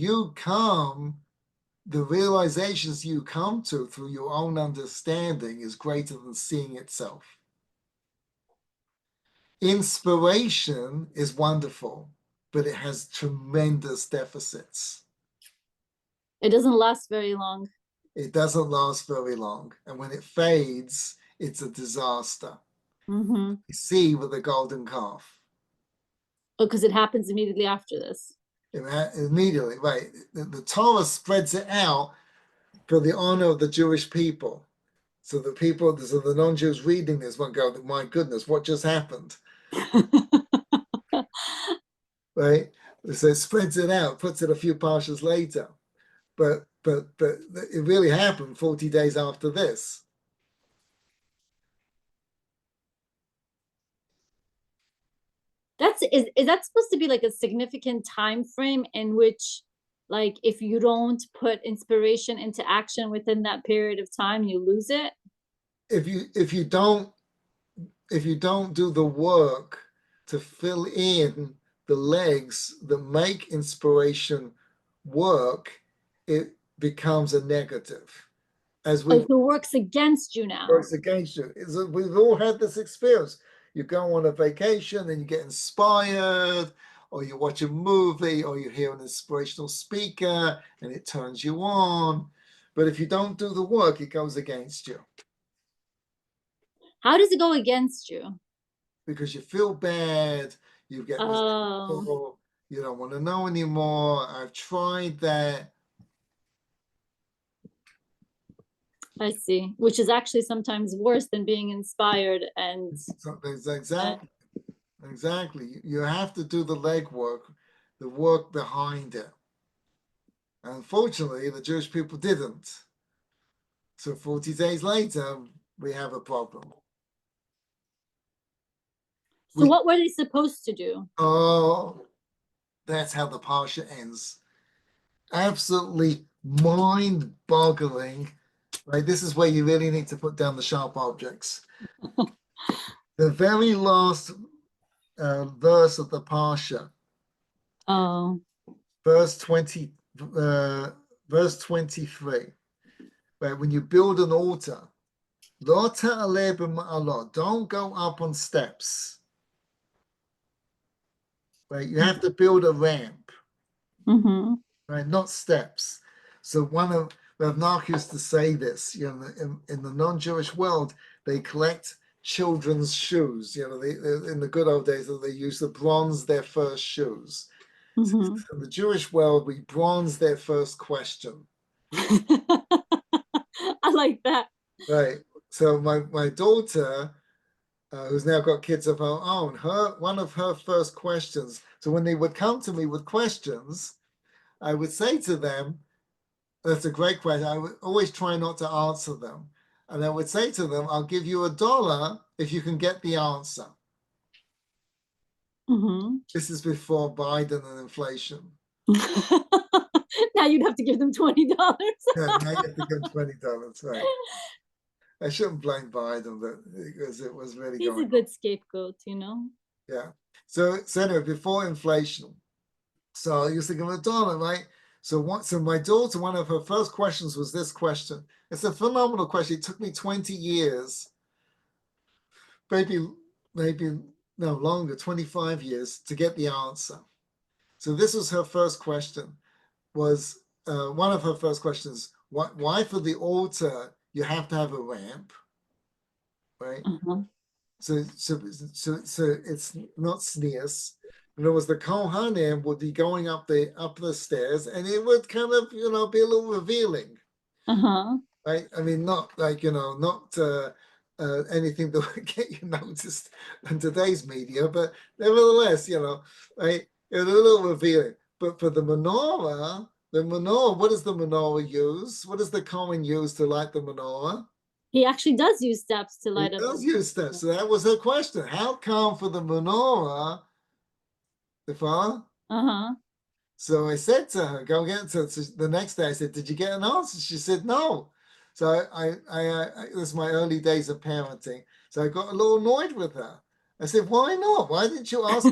the realizations you come to through your own understanding is greater than seeing itself. Inspiration is wonderful, but it has tremendous deficits. It doesn't last very long. It doesn't last very long. And when it fades, it's a disaster. Mm-hmm. You see with the golden calf. Oh, because it happens immediately after this. Immediately, right. The Torah spreads it out for the honor of the Jewish people. So the non-Jews reading this won't go, my goodness, what just happened? Right? So it spreads it out, puts it a few parshas later. But it really happened 40 days after this. Is that supposed to be like a significant time frame in which, like, if you don't put inspiration into action within that period of time, you lose it? If you don't do the work to fill in the legs that make inspiration work, it becomes a negative. As Oh, we've so it works against you now. works against you. We've all had this experience. You go on a vacation and you get inspired, or you watch a movie, or you hear an inspirational speaker and it turns you on. But if you don't do the work, it goes against you. How does it go against you? Because you feel bad, You get Oh, resentful, you don't want to know anymore. I've tried that. I see. Which is actually sometimes worse than being inspired and So exactly. You have to do the legwork, the work behind it. Unfortunately, the Jewish people didn't. So 40 days later, we have a problem. so what were they supposed to do? Oh, that's how the Parsha ends. Absolutely mind-boggling. Right, this is where you really need to put down the sharp objects. The very last verse of the Parsha, Oh. verse 20, verse 23. Right, when you build an altar, don't go up on steps. Right, you have to build a ramp. Mm-hmm. Right, not steps. So one of Rav Nach used to say this, you know, in the non-Jewish world, they collect children's shoes. You know, in the good old days, they used to bronze their first shoes. Mm-hmm. In the Jewish world, we bronze their first question. I like that. Right. So my daughter, who's now got kids of her own, one of her first questions. So when they would come to me with questions, I would say to them, "That's a great question." I would always try not to answer them, and I would say to them, "I'll give you $1 if you can get the answer." Mm-hmm. This is before Biden and inflation. Now you'd have to give them $20. Yeah, now you have to give $20, right? I shouldn't blame Biden, but because it was really He's a going on. good scapegoat, you know. Yeah. So anyway, before inflation, so I used to give him $1, right? So my daughter, one of her first questions was this question. It's a phenomenal question. It took me 20 years, maybe no longer, 25 years to get the answer. So this was her first question. Was one of her first questions? Why for the altar you have to have a ramp, right? Uh-huh. So it's not sneers. In other words, the Kohanim would be going up the stairs, and it would kind of be a little revealing, Uh-huh. right? I mean, not like not anything that would get you noticed in today's media, but nevertheless, right? It's a little revealing. But for the menorah, what does the menorah use? What does the Kohen use to light the menorah? He actually does use steps to He light up. does use steps. So that was her question. How come for the menorah, the father? Uh-huh. So I said to her, go get it. So the next day I said, did you get an answer? She said, no. So this is my early days of parenting. So I got a little annoyed with her. I said, why not? Why didn't you ask?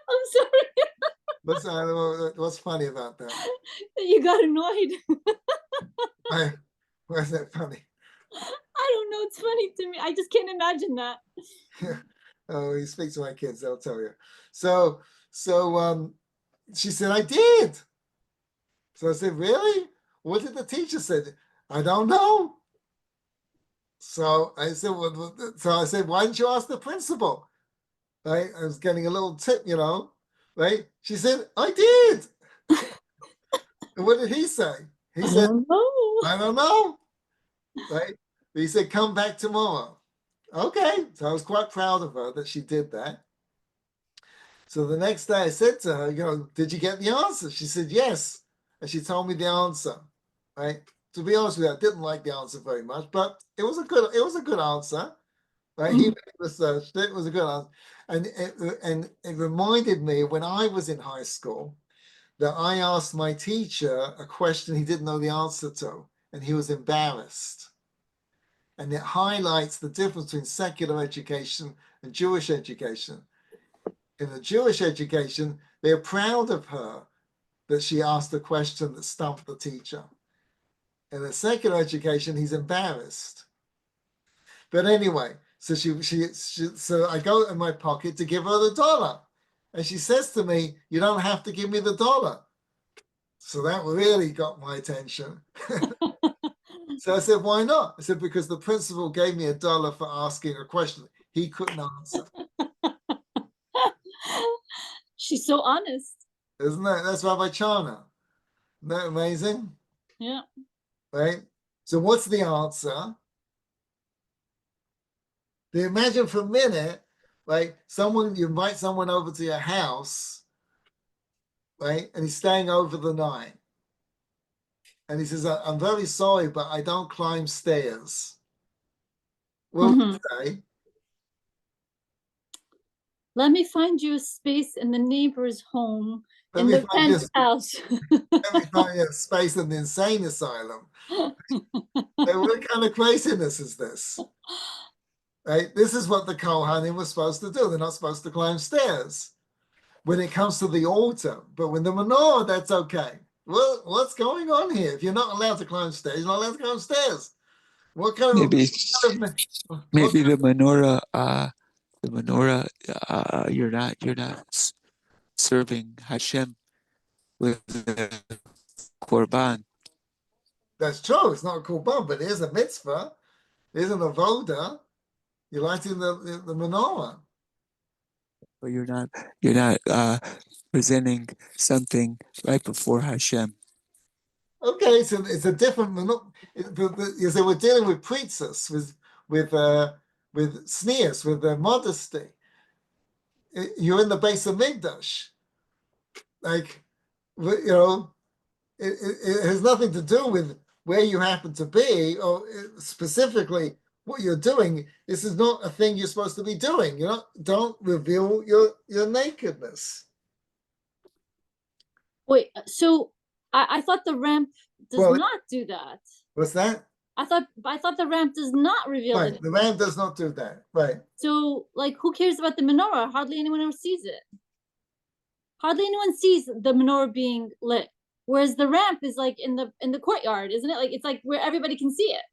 I'm sorry. What's funny about that? You got annoyed. Why is that funny? I don't know. It's funny to me. I just can't imagine that. Oh, you speak to my kids, they'll tell you. So she said, I did. So I said, really? What did the teacher say? I don't know. So I said, why didn't you ask the principal? Right? I was getting a little tip, right? She said, I did. And what did he say? He said, I don't know. Right? But he said, come back tomorrow. Okay. So I was quite proud of her that she did that. So the next day I said to her, did you get the answer? She said, yes. And she told me the answer, right? To be honest with you, I didn't like the answer very much, but it was a good answer, right? He researched it. It was a good answer. And it reminded me when I was in high school that I asked my teacher a question he didn't know the answer to, and he was embarrassed. And it highlights the difference between secular education and Jewish education. In the Jewish education, they're proud of her that she asked a question that stumped the teacher. In the secular education, he's embarrassed. But anyway, so so I go in my pocket to give her the $1. And she says to me, you don't have to give me the $1. So that really got my attention. So I said, why not? I said, because the principal gave me $1 for asking a question. he couldn't answer. She's so honest. Isn't it? That's Rabbi Chana. Isn't that amazing? Yeah. Right? So what's the answer? Imagine for a minute, like you invite someone over to your house, right? And he's staying over the night. And he says, I'm very sorry, but I don't climb stairs. What would you say? Let me find you a space in the neighbor's home, Let in me the find you penthouse. let me find you a space in the insane asylum. Like, what kind of craziness is this? Right? This is what the Kohanim were supposed to do. They're not supposed to climb stairs when it comes to the altar. But when the menorah, that's okay. Well, what's going on here? If you're not allowed to climb stairs, you're not allowed to climb stairs. What kind of Maybe what maybe kind the menorah you're not serving Hashem with the korban. that's true. It's not a korban, but there's a mitzvah. There's an avoda. You're lighting the menorah. But you're not presenting something right before Hashem. Okay, so it's a different. You say we're dealing with pretzas, with sneers, with modesty. You're in the base of Mikdash, like you know, it has nothing to do with where you happen to be or specifically what you're doing. This is not a thing you're supposed to be doing. Don't reveal your nakedness. Wait, so I thought the ramp does Well, not do that. What's that? I thought the ramp does not reveal Right, it. the ram does not do that. Right. So, like, who cares about the menorah? Hardly anyone ever sees it. Hardly anyone sees the menorah being lit. Whereas the ramp is like in the courtyard, isn't it? Like it's like where everybody can see it.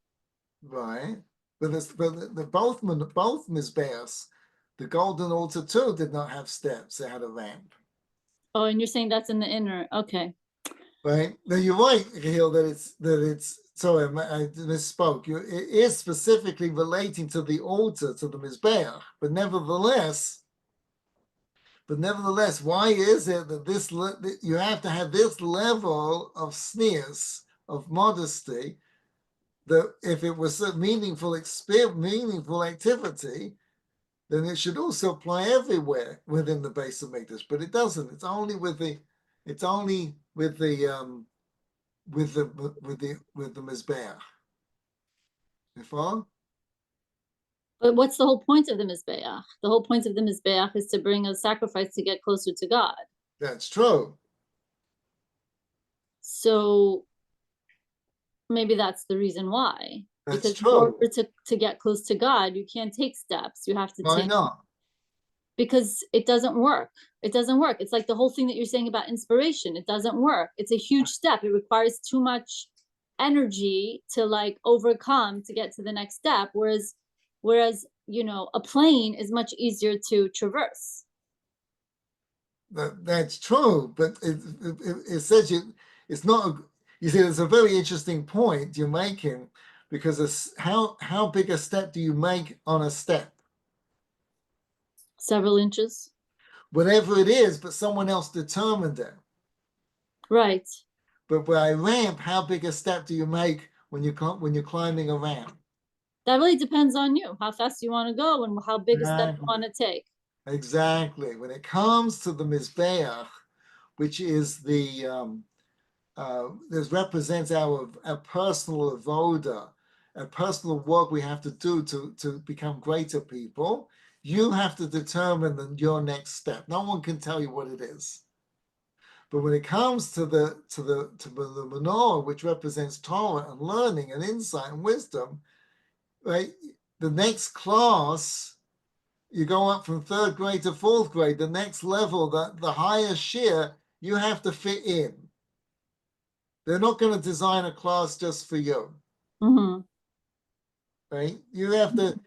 Right. But both mizbeachs, the golden altar too, did not have steps. They had a ramp. Oh, and you're saying that's in the inner. Okay. Right. Now you're right, Gil, that it's sorry, I misspoke. It is specifically relating to the altar, to the mizbeach, but nevertheless, why is it that you have to have this level of sneers, of modesty, that if it was a meaningful activity, then it should also apply everywhere within the base of Mikdash, but it doesn't. It's only with the mizbeach. You follow? But what's the whole point of the mizbeach? The whole point of the mizbeach is to bring a sacrifice to get closer to God. That's true. So maybe that's the reason why. That's because true. in order to get close to God, you can't take steps. You have to Why take not? because it doesn't work. It doesn't work. It's like the whole thing that you're saying about inspiration. It doesn't work. It's a huge step. It requires too much energy to like overcome to get to the next step. Whereas a plane is much easier to traverse. That's true, but it says it's not. You see, it's a very interesting point you're making, because it's how big a step do you make on a step? Several inches. Whatever it is, but someone else determined it. Right. But by a ramp, how big a step do you make when you're climbing a ramp? That really depends on you, how fast you want to go and how big a step you want to take. Exactly. When it comes to the Mizbeach, which is this represents our personal avoda, a personal work we have to do to become greater people, you have to determine your next step. No one can tell you what it is. But when it comes to the menorah, which represents Torah and learning and insight and wisdom, right? The next class, you go up from third grade to fourth grade. The next level, the higher share, you have to fit in. They're not going to design a class just for you. Mm-hmm. Right? You have to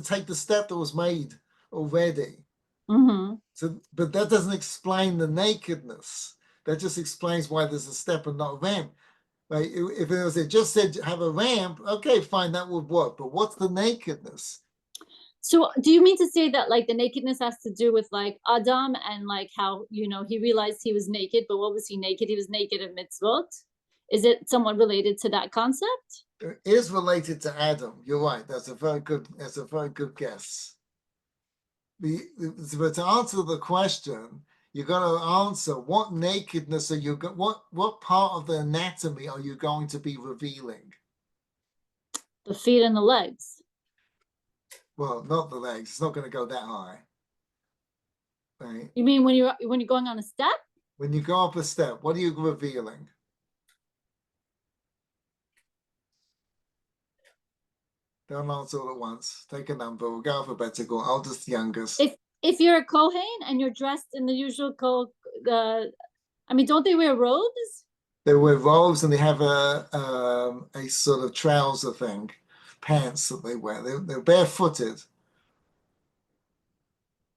take the step that was made already. Mm-hmm. So, but that doesn't explain the nakedness. That just explains why there's a step and not a ramp. Right? If it just said have a ramp, okay, fine, that would work. But what's the nakedness? So do you mean to say that like the nakedness has to do with like Adam and like how, you know, he realized he was naked, but what was he naked? He was naked in mitzvot. Is it somewhat related to that concept? It is related to Adam. You're right. That's a very good guess. But to answer the question, you're going to answer what nakedness are you what part of the anatomy are you going to be revealing? The feet and the legs. Well, not the legs. It's not going to go that high. Right? You mean when you're going on a step? When you go up a step, what are you revealing? Don't answer all at once. Take a number. We'll go alphabetical. Oldest to youngest. If you're a Kohen and you're dressed in the usual I mean, don't they wear robes? They wear robes and they have a sort of trouser thing, pants that they wear. They're barefooted.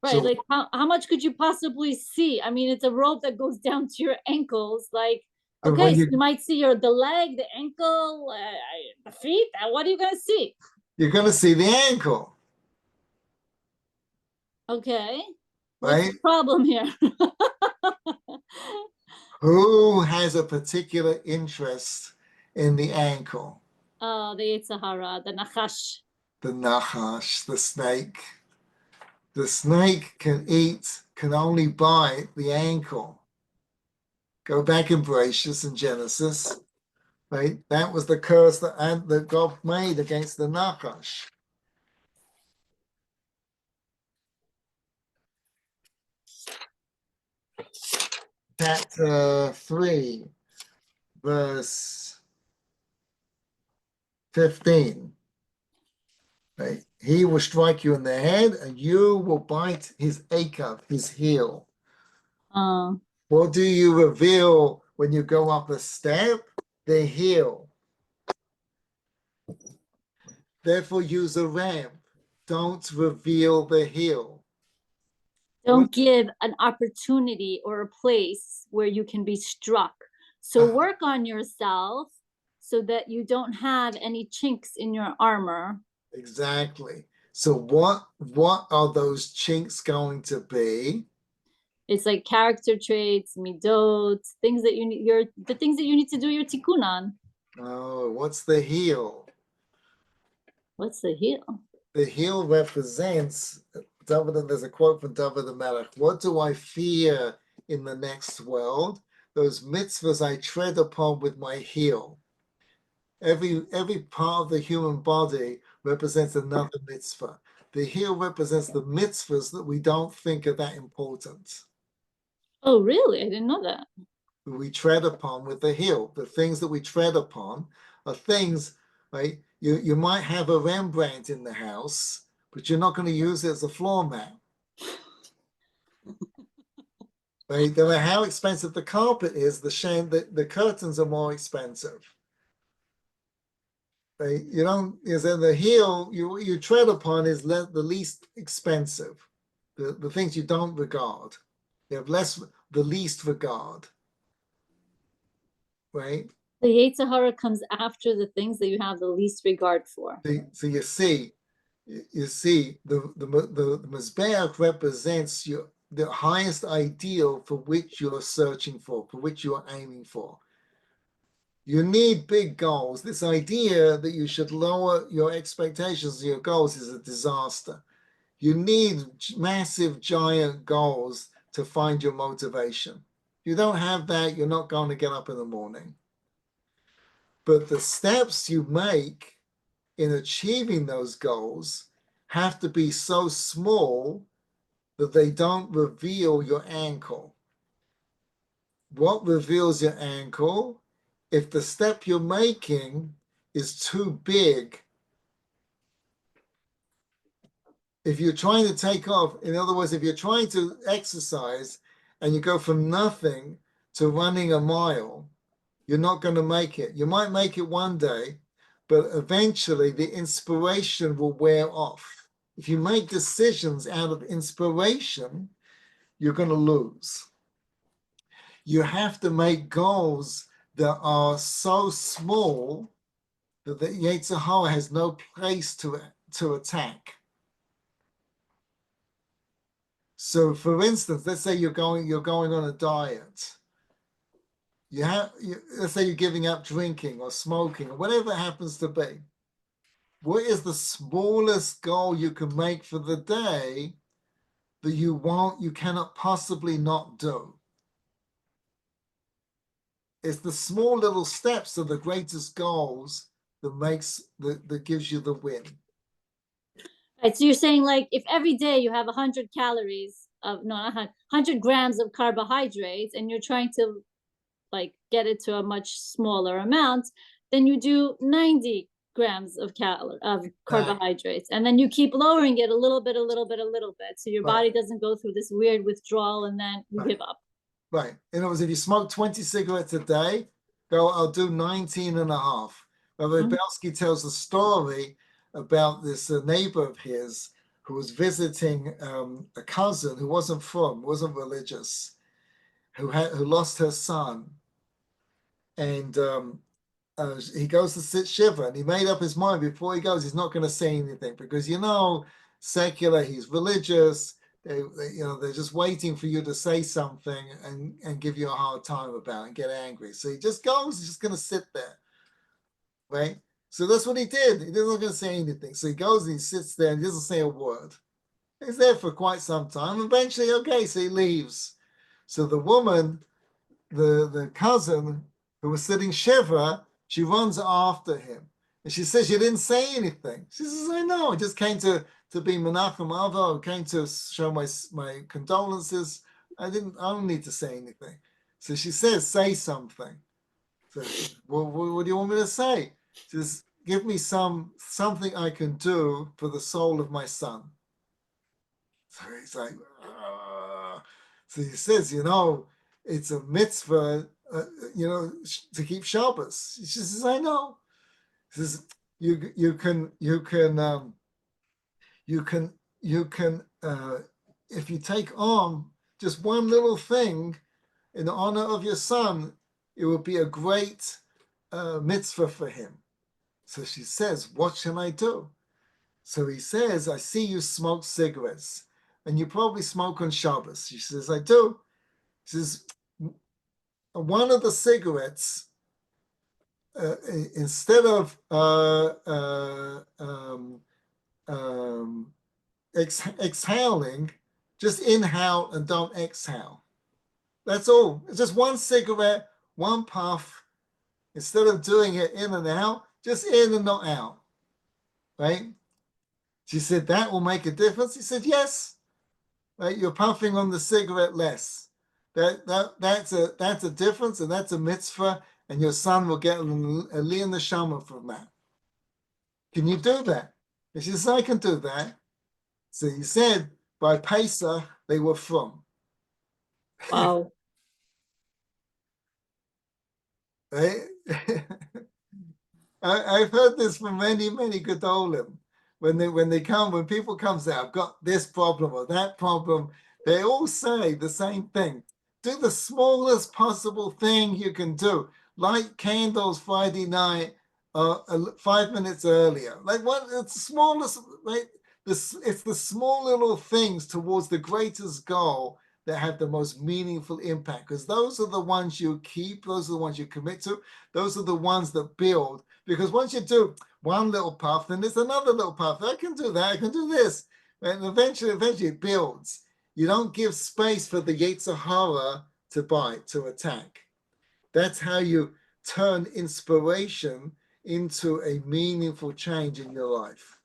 Right, So, like how much could you possibly see? I mean, it's a robe that goes down to your ankles. Like, so okay, when so you might see the leg, the ankle, the feet. What are you gonna see? you're going to see the ankle, Okay, what's right? the problem here? Who has a particular interest in the ankle? Oh, the Yetzer Hara, the Nachash. The nachash, the snake. The snake can only bite the ankle. Go back in Bereshit in Genesis, right? That was the curse that God made against the nachash. Chapter 3, verse 15. Right? He will strike you in the head, and you will bite his akav, his heel. What do you reveal when you go up a step? The heel. Therefore, use a ramp. Don't reveal the heel. Don't give an opportunity or a place where you can be struck. So work on yourself so that you don't have any chinks in your armor. Exactly. So what are those chinks going to be? It's like character traits, midot, things that you need, the things that you need to do your tikkun on. Oh, what's the heel? What's the heel? The heel represents David. There's a quote from David the Melech. What do I fear in the next world? Those mitzvahs I tread upon with my heel. Every part of the human body represents another mitzvah. The heel represents the mitzvahs that we don't think are that important. Oh, really? I didn't know that. We tread upon with the heel. The things that we tread upon are things, right? You might have a Rembrandt in the house, but you're not going to use it as a floor mat. Right? No matter how expensive the carpet is, the curtains are more expensive. Right? You don't, is in the heel you tread upon is the least expensive. The things you don't regard. You have the least regard. Right? The Yetzer Hara comes after the things that you have the least regard for. So you see the Mizbeach represents the highest ideal for which you're searching for which you're aiming for. You need big goals. This idea that you should lower your expectations of your goals is a disaster. You need massive, giant goals to find your motivation. If you don't have that, you're not going to get up in the morning. But the steps you make in achieving those goals have to be so small that they don't reveal your ankle. What reveals your ankle? If the step you're making is too big. If you're trying to take off, in other words, if you're trying to exercise and you go from nothing to running a mile, you're not going to make it. You might make it one day, but eventually the inspiration will wear off. If you make decisions out of inspiration, you're going to lose. You have to make goals that are so small that the Yetzer Hara has no place to attack. So for instance, let's say you're going on a diet. Let's say you're giving up drinking or smoking or whatever it happens to be. What is the smallest goal you can make for the day that you cannot possibly not do? It's the small little steps are the greatest goals that gives you the win. Right, so you're saying like if every day you have 100 calories of no 100 grams of carbohydrates and you're trying to like get it to a much smaller amount, then you do 90 grams of carbohydrates, and then you keep lowering it a little bit, so your body doesn't go through this weird withdrawal and then you give up. Right. In other words, if you smoke 20 cigarettes a day, I'll do 19 and a half. Rabbi Belsky tells a story about this neighbor of his who was visiting a cousin who wasn't religious, who lost her son. And he goes to sit shiva, and he made up his mind before he goes, he's not going to say anything because, secular, he's religious. They're just waiting for you to say something and give you a hard time about it and get angry. So he just goes, he's just going to sit there, right? So that's what he did. He wasn't going to say anything. So he goes and he sits there and he doesn't say a word. He's there for quite some time. Eventually, okay, so he leaves. So the woman, the cousin who was sitting shiva, she runs after him. And she says, you didn't say anything. She says, I know, I just came to be Menachem Ava, I came to show my condolences. I don't need to say anything. So she says, say something. So, well, what do you want me to say? She says, give me something I can do for the soul of my son. So he's like, so he says, it's a mitzvah, to keep Shabbos. She says, I know. He says, you can if you take on just one little thing in honor of your son, it will be a great mitzvah for him. So she says, what shall I do? So he says, I see you smoke cigarettes and you probably smoke on Shabbos. She says, I do. She says, one of the cigarettes, instead of exhaling, just inhale and don't exhale. That's all. It's just one cigarette, one puff. Instead of doing it in and out, just in and not out. Right? She said, that will make a difference. He said, yes. Right? You're puffing on the cigarette less. That's a difference, and that's a mitzvah, and your son will get a li neshama from that. Can you do that? And she says, I can do that. So he said, by Pesach, they were from. Wow. Right? I've heard this from many, many Gedolim. When people come say, I've got this problem or that problem, they all say the same thing. Do the smallest possible thing you can do. Light candles Friday night, 5 minutes earlier. Like what? It's the smallest, right? It's the small little things towards the greatest goal that have the most meaningful impact, because those are the ones you keep, those are the ones you commit to, those are the ones that build. Because once you do one little puff, then there's another little puff. I can do that, I can do this. And eventually it builds. You don't give space for the Yetzer Hara to bite, to attack. That's how you turn inspiration into a meaningful change in your life.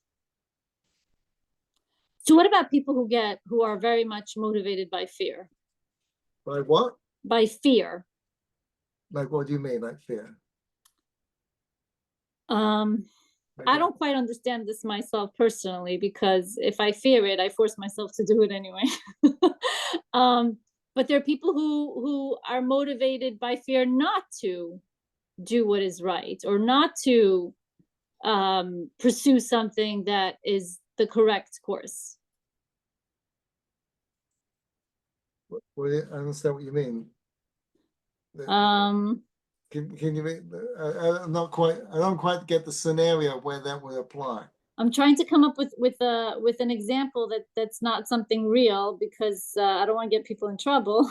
So what about people who are very much motivated by fear? By what? By fear. Like, what do you mean, like fear? I don't quite understand this myself personally, because if I fear it, I force myself to do it anyway. But there are people who are motivated by fear not to do what is right, or not to pursue something that is the correct course. I understand what you mean. Can you? I don't quite get the scenario where that would apply. I'm trying to come up with an example that's not something real, because I don't want to get people in trouble.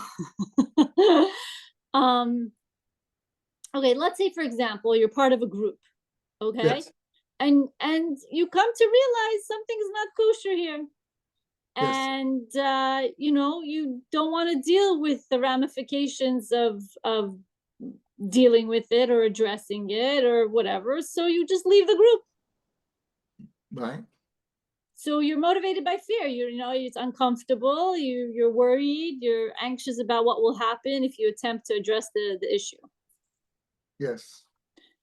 um, okay, let's say, for example, you're part of a group, okay, Yes. and you come to realize something's not kosher here, Yes. and you know, you don't want to deal with the ramifications of dealing with it or addressing it or whatever, so you just leave the group. Right. So you're motivated by fear. You know, it's uncomfortable, you're worried, you're anxious about what will happen if you attempt to address the issue, Yes.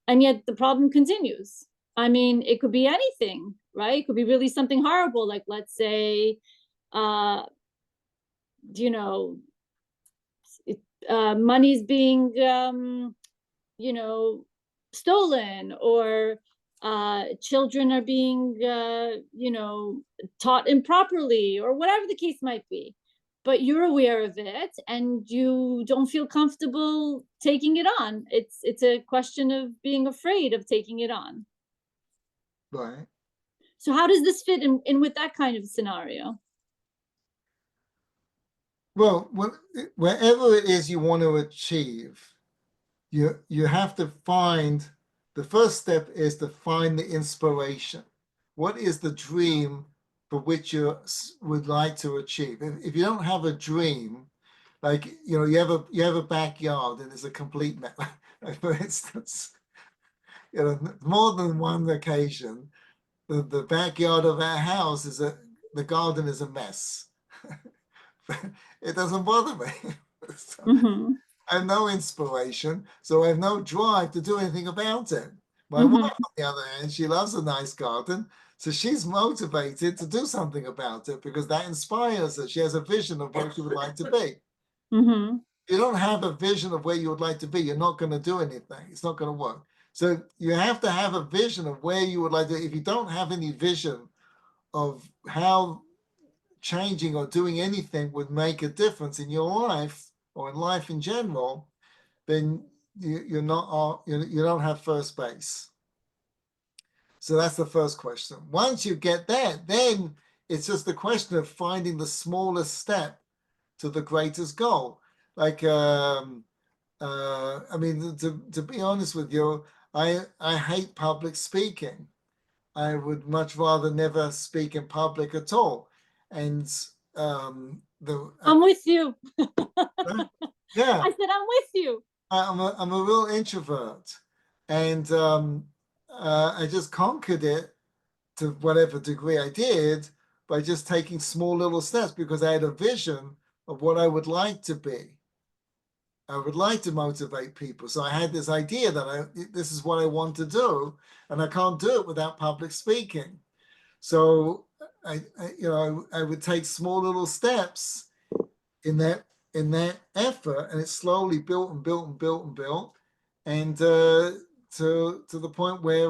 and yet the problem continues. I mean, it could be anything, right? It could be really something horrible, like, let's say, uh you know, money's being you know, stolen, or children are being you know, taught improperly, or whatever the case might be, but you're aware of it and you don't feel comfortable taking it on. It's a question of being afraid of taking it on. Right. So how does this fit in with that kind of scenario? Well, wherever it is you want to achieve, you have to find, the first step is to find the inspiration. What is the dream for which you would like to achieve? If you don't have a dream, like, you know, you have a backyard and it's a complete mess. Like, for instance, you know, more than one occasion, the backyard of our house the garden is a mess. It doesn't bother me. So, Mm-hmm. I have no inspiration, so I have no drive to do anything about it. My Mm-hmm. wife, on the other hand, she loves a nice garden, so she's motivated to do something about it because that inspires her. She has a vision of where she would like to be. Mm-hmm. If you don't have a vision of where you would like to be, you're not going to do anything. It's not going to work. So you have to have a vision of where you would like to. If you don't have any vision of how changing or doing anything would make a difference in your life or in life in general, then you're not, you don't have first base. So that's the first question. Once you get that, then it's just a question of finding the smallest step to the greatest goal. Like, I mean, to be honest with you, I hate public speaking. I would much rather never speak in public at all. And I'm with you. yeah, I said I'm with you. I'm a real introvert, and I just conquered it to whatever degree I did by just taking small little steps because I had a vision of what I would like to be. I would like to motivate people, so I had this idea that this is what I want to do, and I can't do it without public speaking. So I would take small little steps in that effort, and it slowly built and built and built and built, and to the point where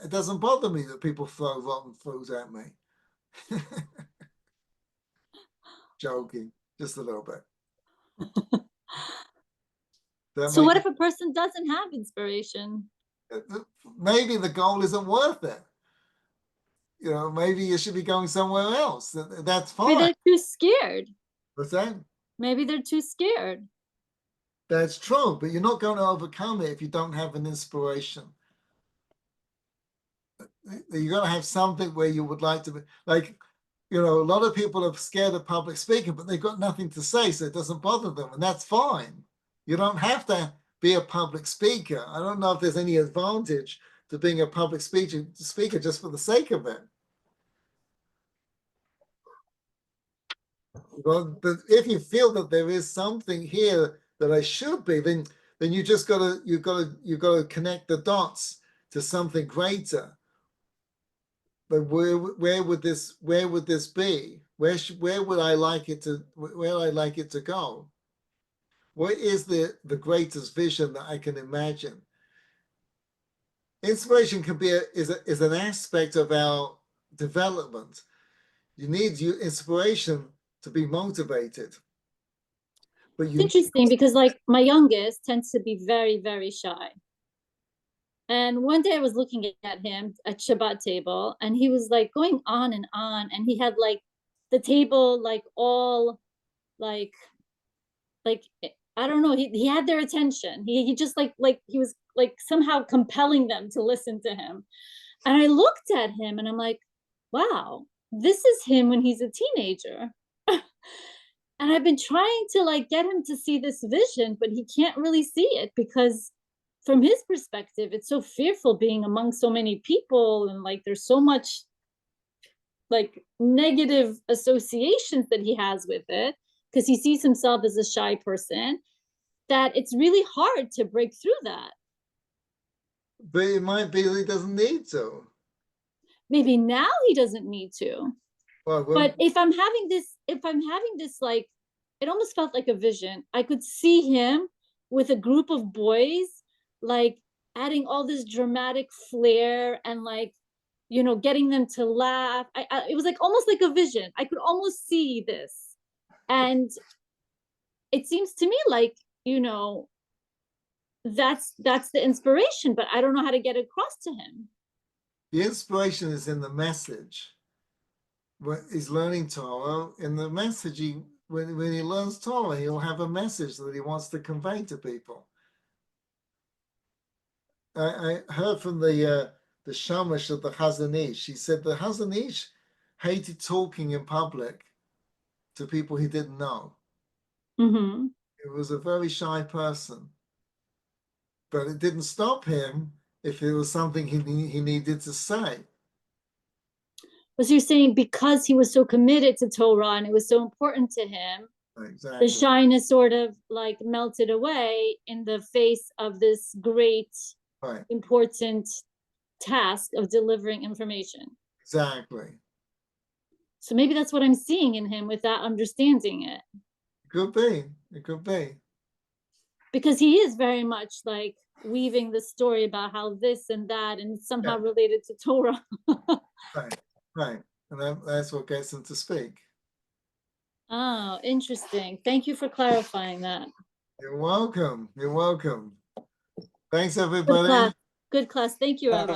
it doesn't bother me that people throw rotten fruit at me. Joking, just a little bit. So what if a person doesn't have inspiration? Maybe the goal isn't worth it. You know, maybe you should be going somewhere else. That's fine. Maybe they're too scared. What's that? Maybe they're too scared. That's true, but you're not going to overcome it if you don't have an inspiration. You're going to have something where you would like to be, like, you know, a lot of people are scared of public speaking, but they've got nothing to say, so it doesn't bother them, and that's fine. You don't have to be a public speaker. I don't know if there's any advantage to being a public speaker just for the sake of it. Well, but if you feel that there is something here that I should be, then you just you've got to connect the dots to something greater. But where would this be? Where would I like it to go? What is the greatest vision that I can imagine? Inspiration can be is an aspect of our development. You need inspiration to be motivated. But It's interesting because, like, my youngest tends to be very, very shy. And one day I was looking at him at Shabbat table, and he was like going on, and he had like the table like all like I don't know, he had their attention. He just like he was like somehow compelling them to listen to him. And I looked at him and I'm like, wow, this is him when he's a teenager. And I've been trying to like get him to see this vision, but he can't really see it because from his perspective, it's so fearful being among so many people, and like there's so much like negative associations that he has with it because he sees himself as a shy person, that it's really hard to break through that. But it might be that he doesn't need to. Maybe now he doesn't need to. Well, But if I'm having this like, it almost felt like a vision. I could see him with a group of boys, like adding all this dramatic flair and like, you know, getting them to laugh. It was like almost like a vision. I could almost see this. And it seems to me like, you know, that's the inspiration, but I don't know how to get it across to him. the inspiration is in the message. When he's learning Torah, in the message, when he learns Torah, he'll have a message that he wants to convey to people. I heard from the shamash of the Chazon Ish. He said the Chazon Ish hated talking in public to people he didn't know. Mm-hmm. He was a very shy person, but it didn't stop him if it was something he needed to say. Was you're saying because he was so committed to Torah and it was so important to him, Exactly. the shyness sort of like melted away in the face of this great, Right. important task of delivering information. Exactly. So maybe that's what I'm seeing in him without understanding it. Could be. It could be. Because he is very much like weaving the story about how this and that and somehow related to Torah. Right. Right. And that's what gets him to speak. Oh, interesting. Thank you for clarifying that. You're welcome. You're welcome. Thanks, Good everybody. class. Good class. Thank you, Rabbi.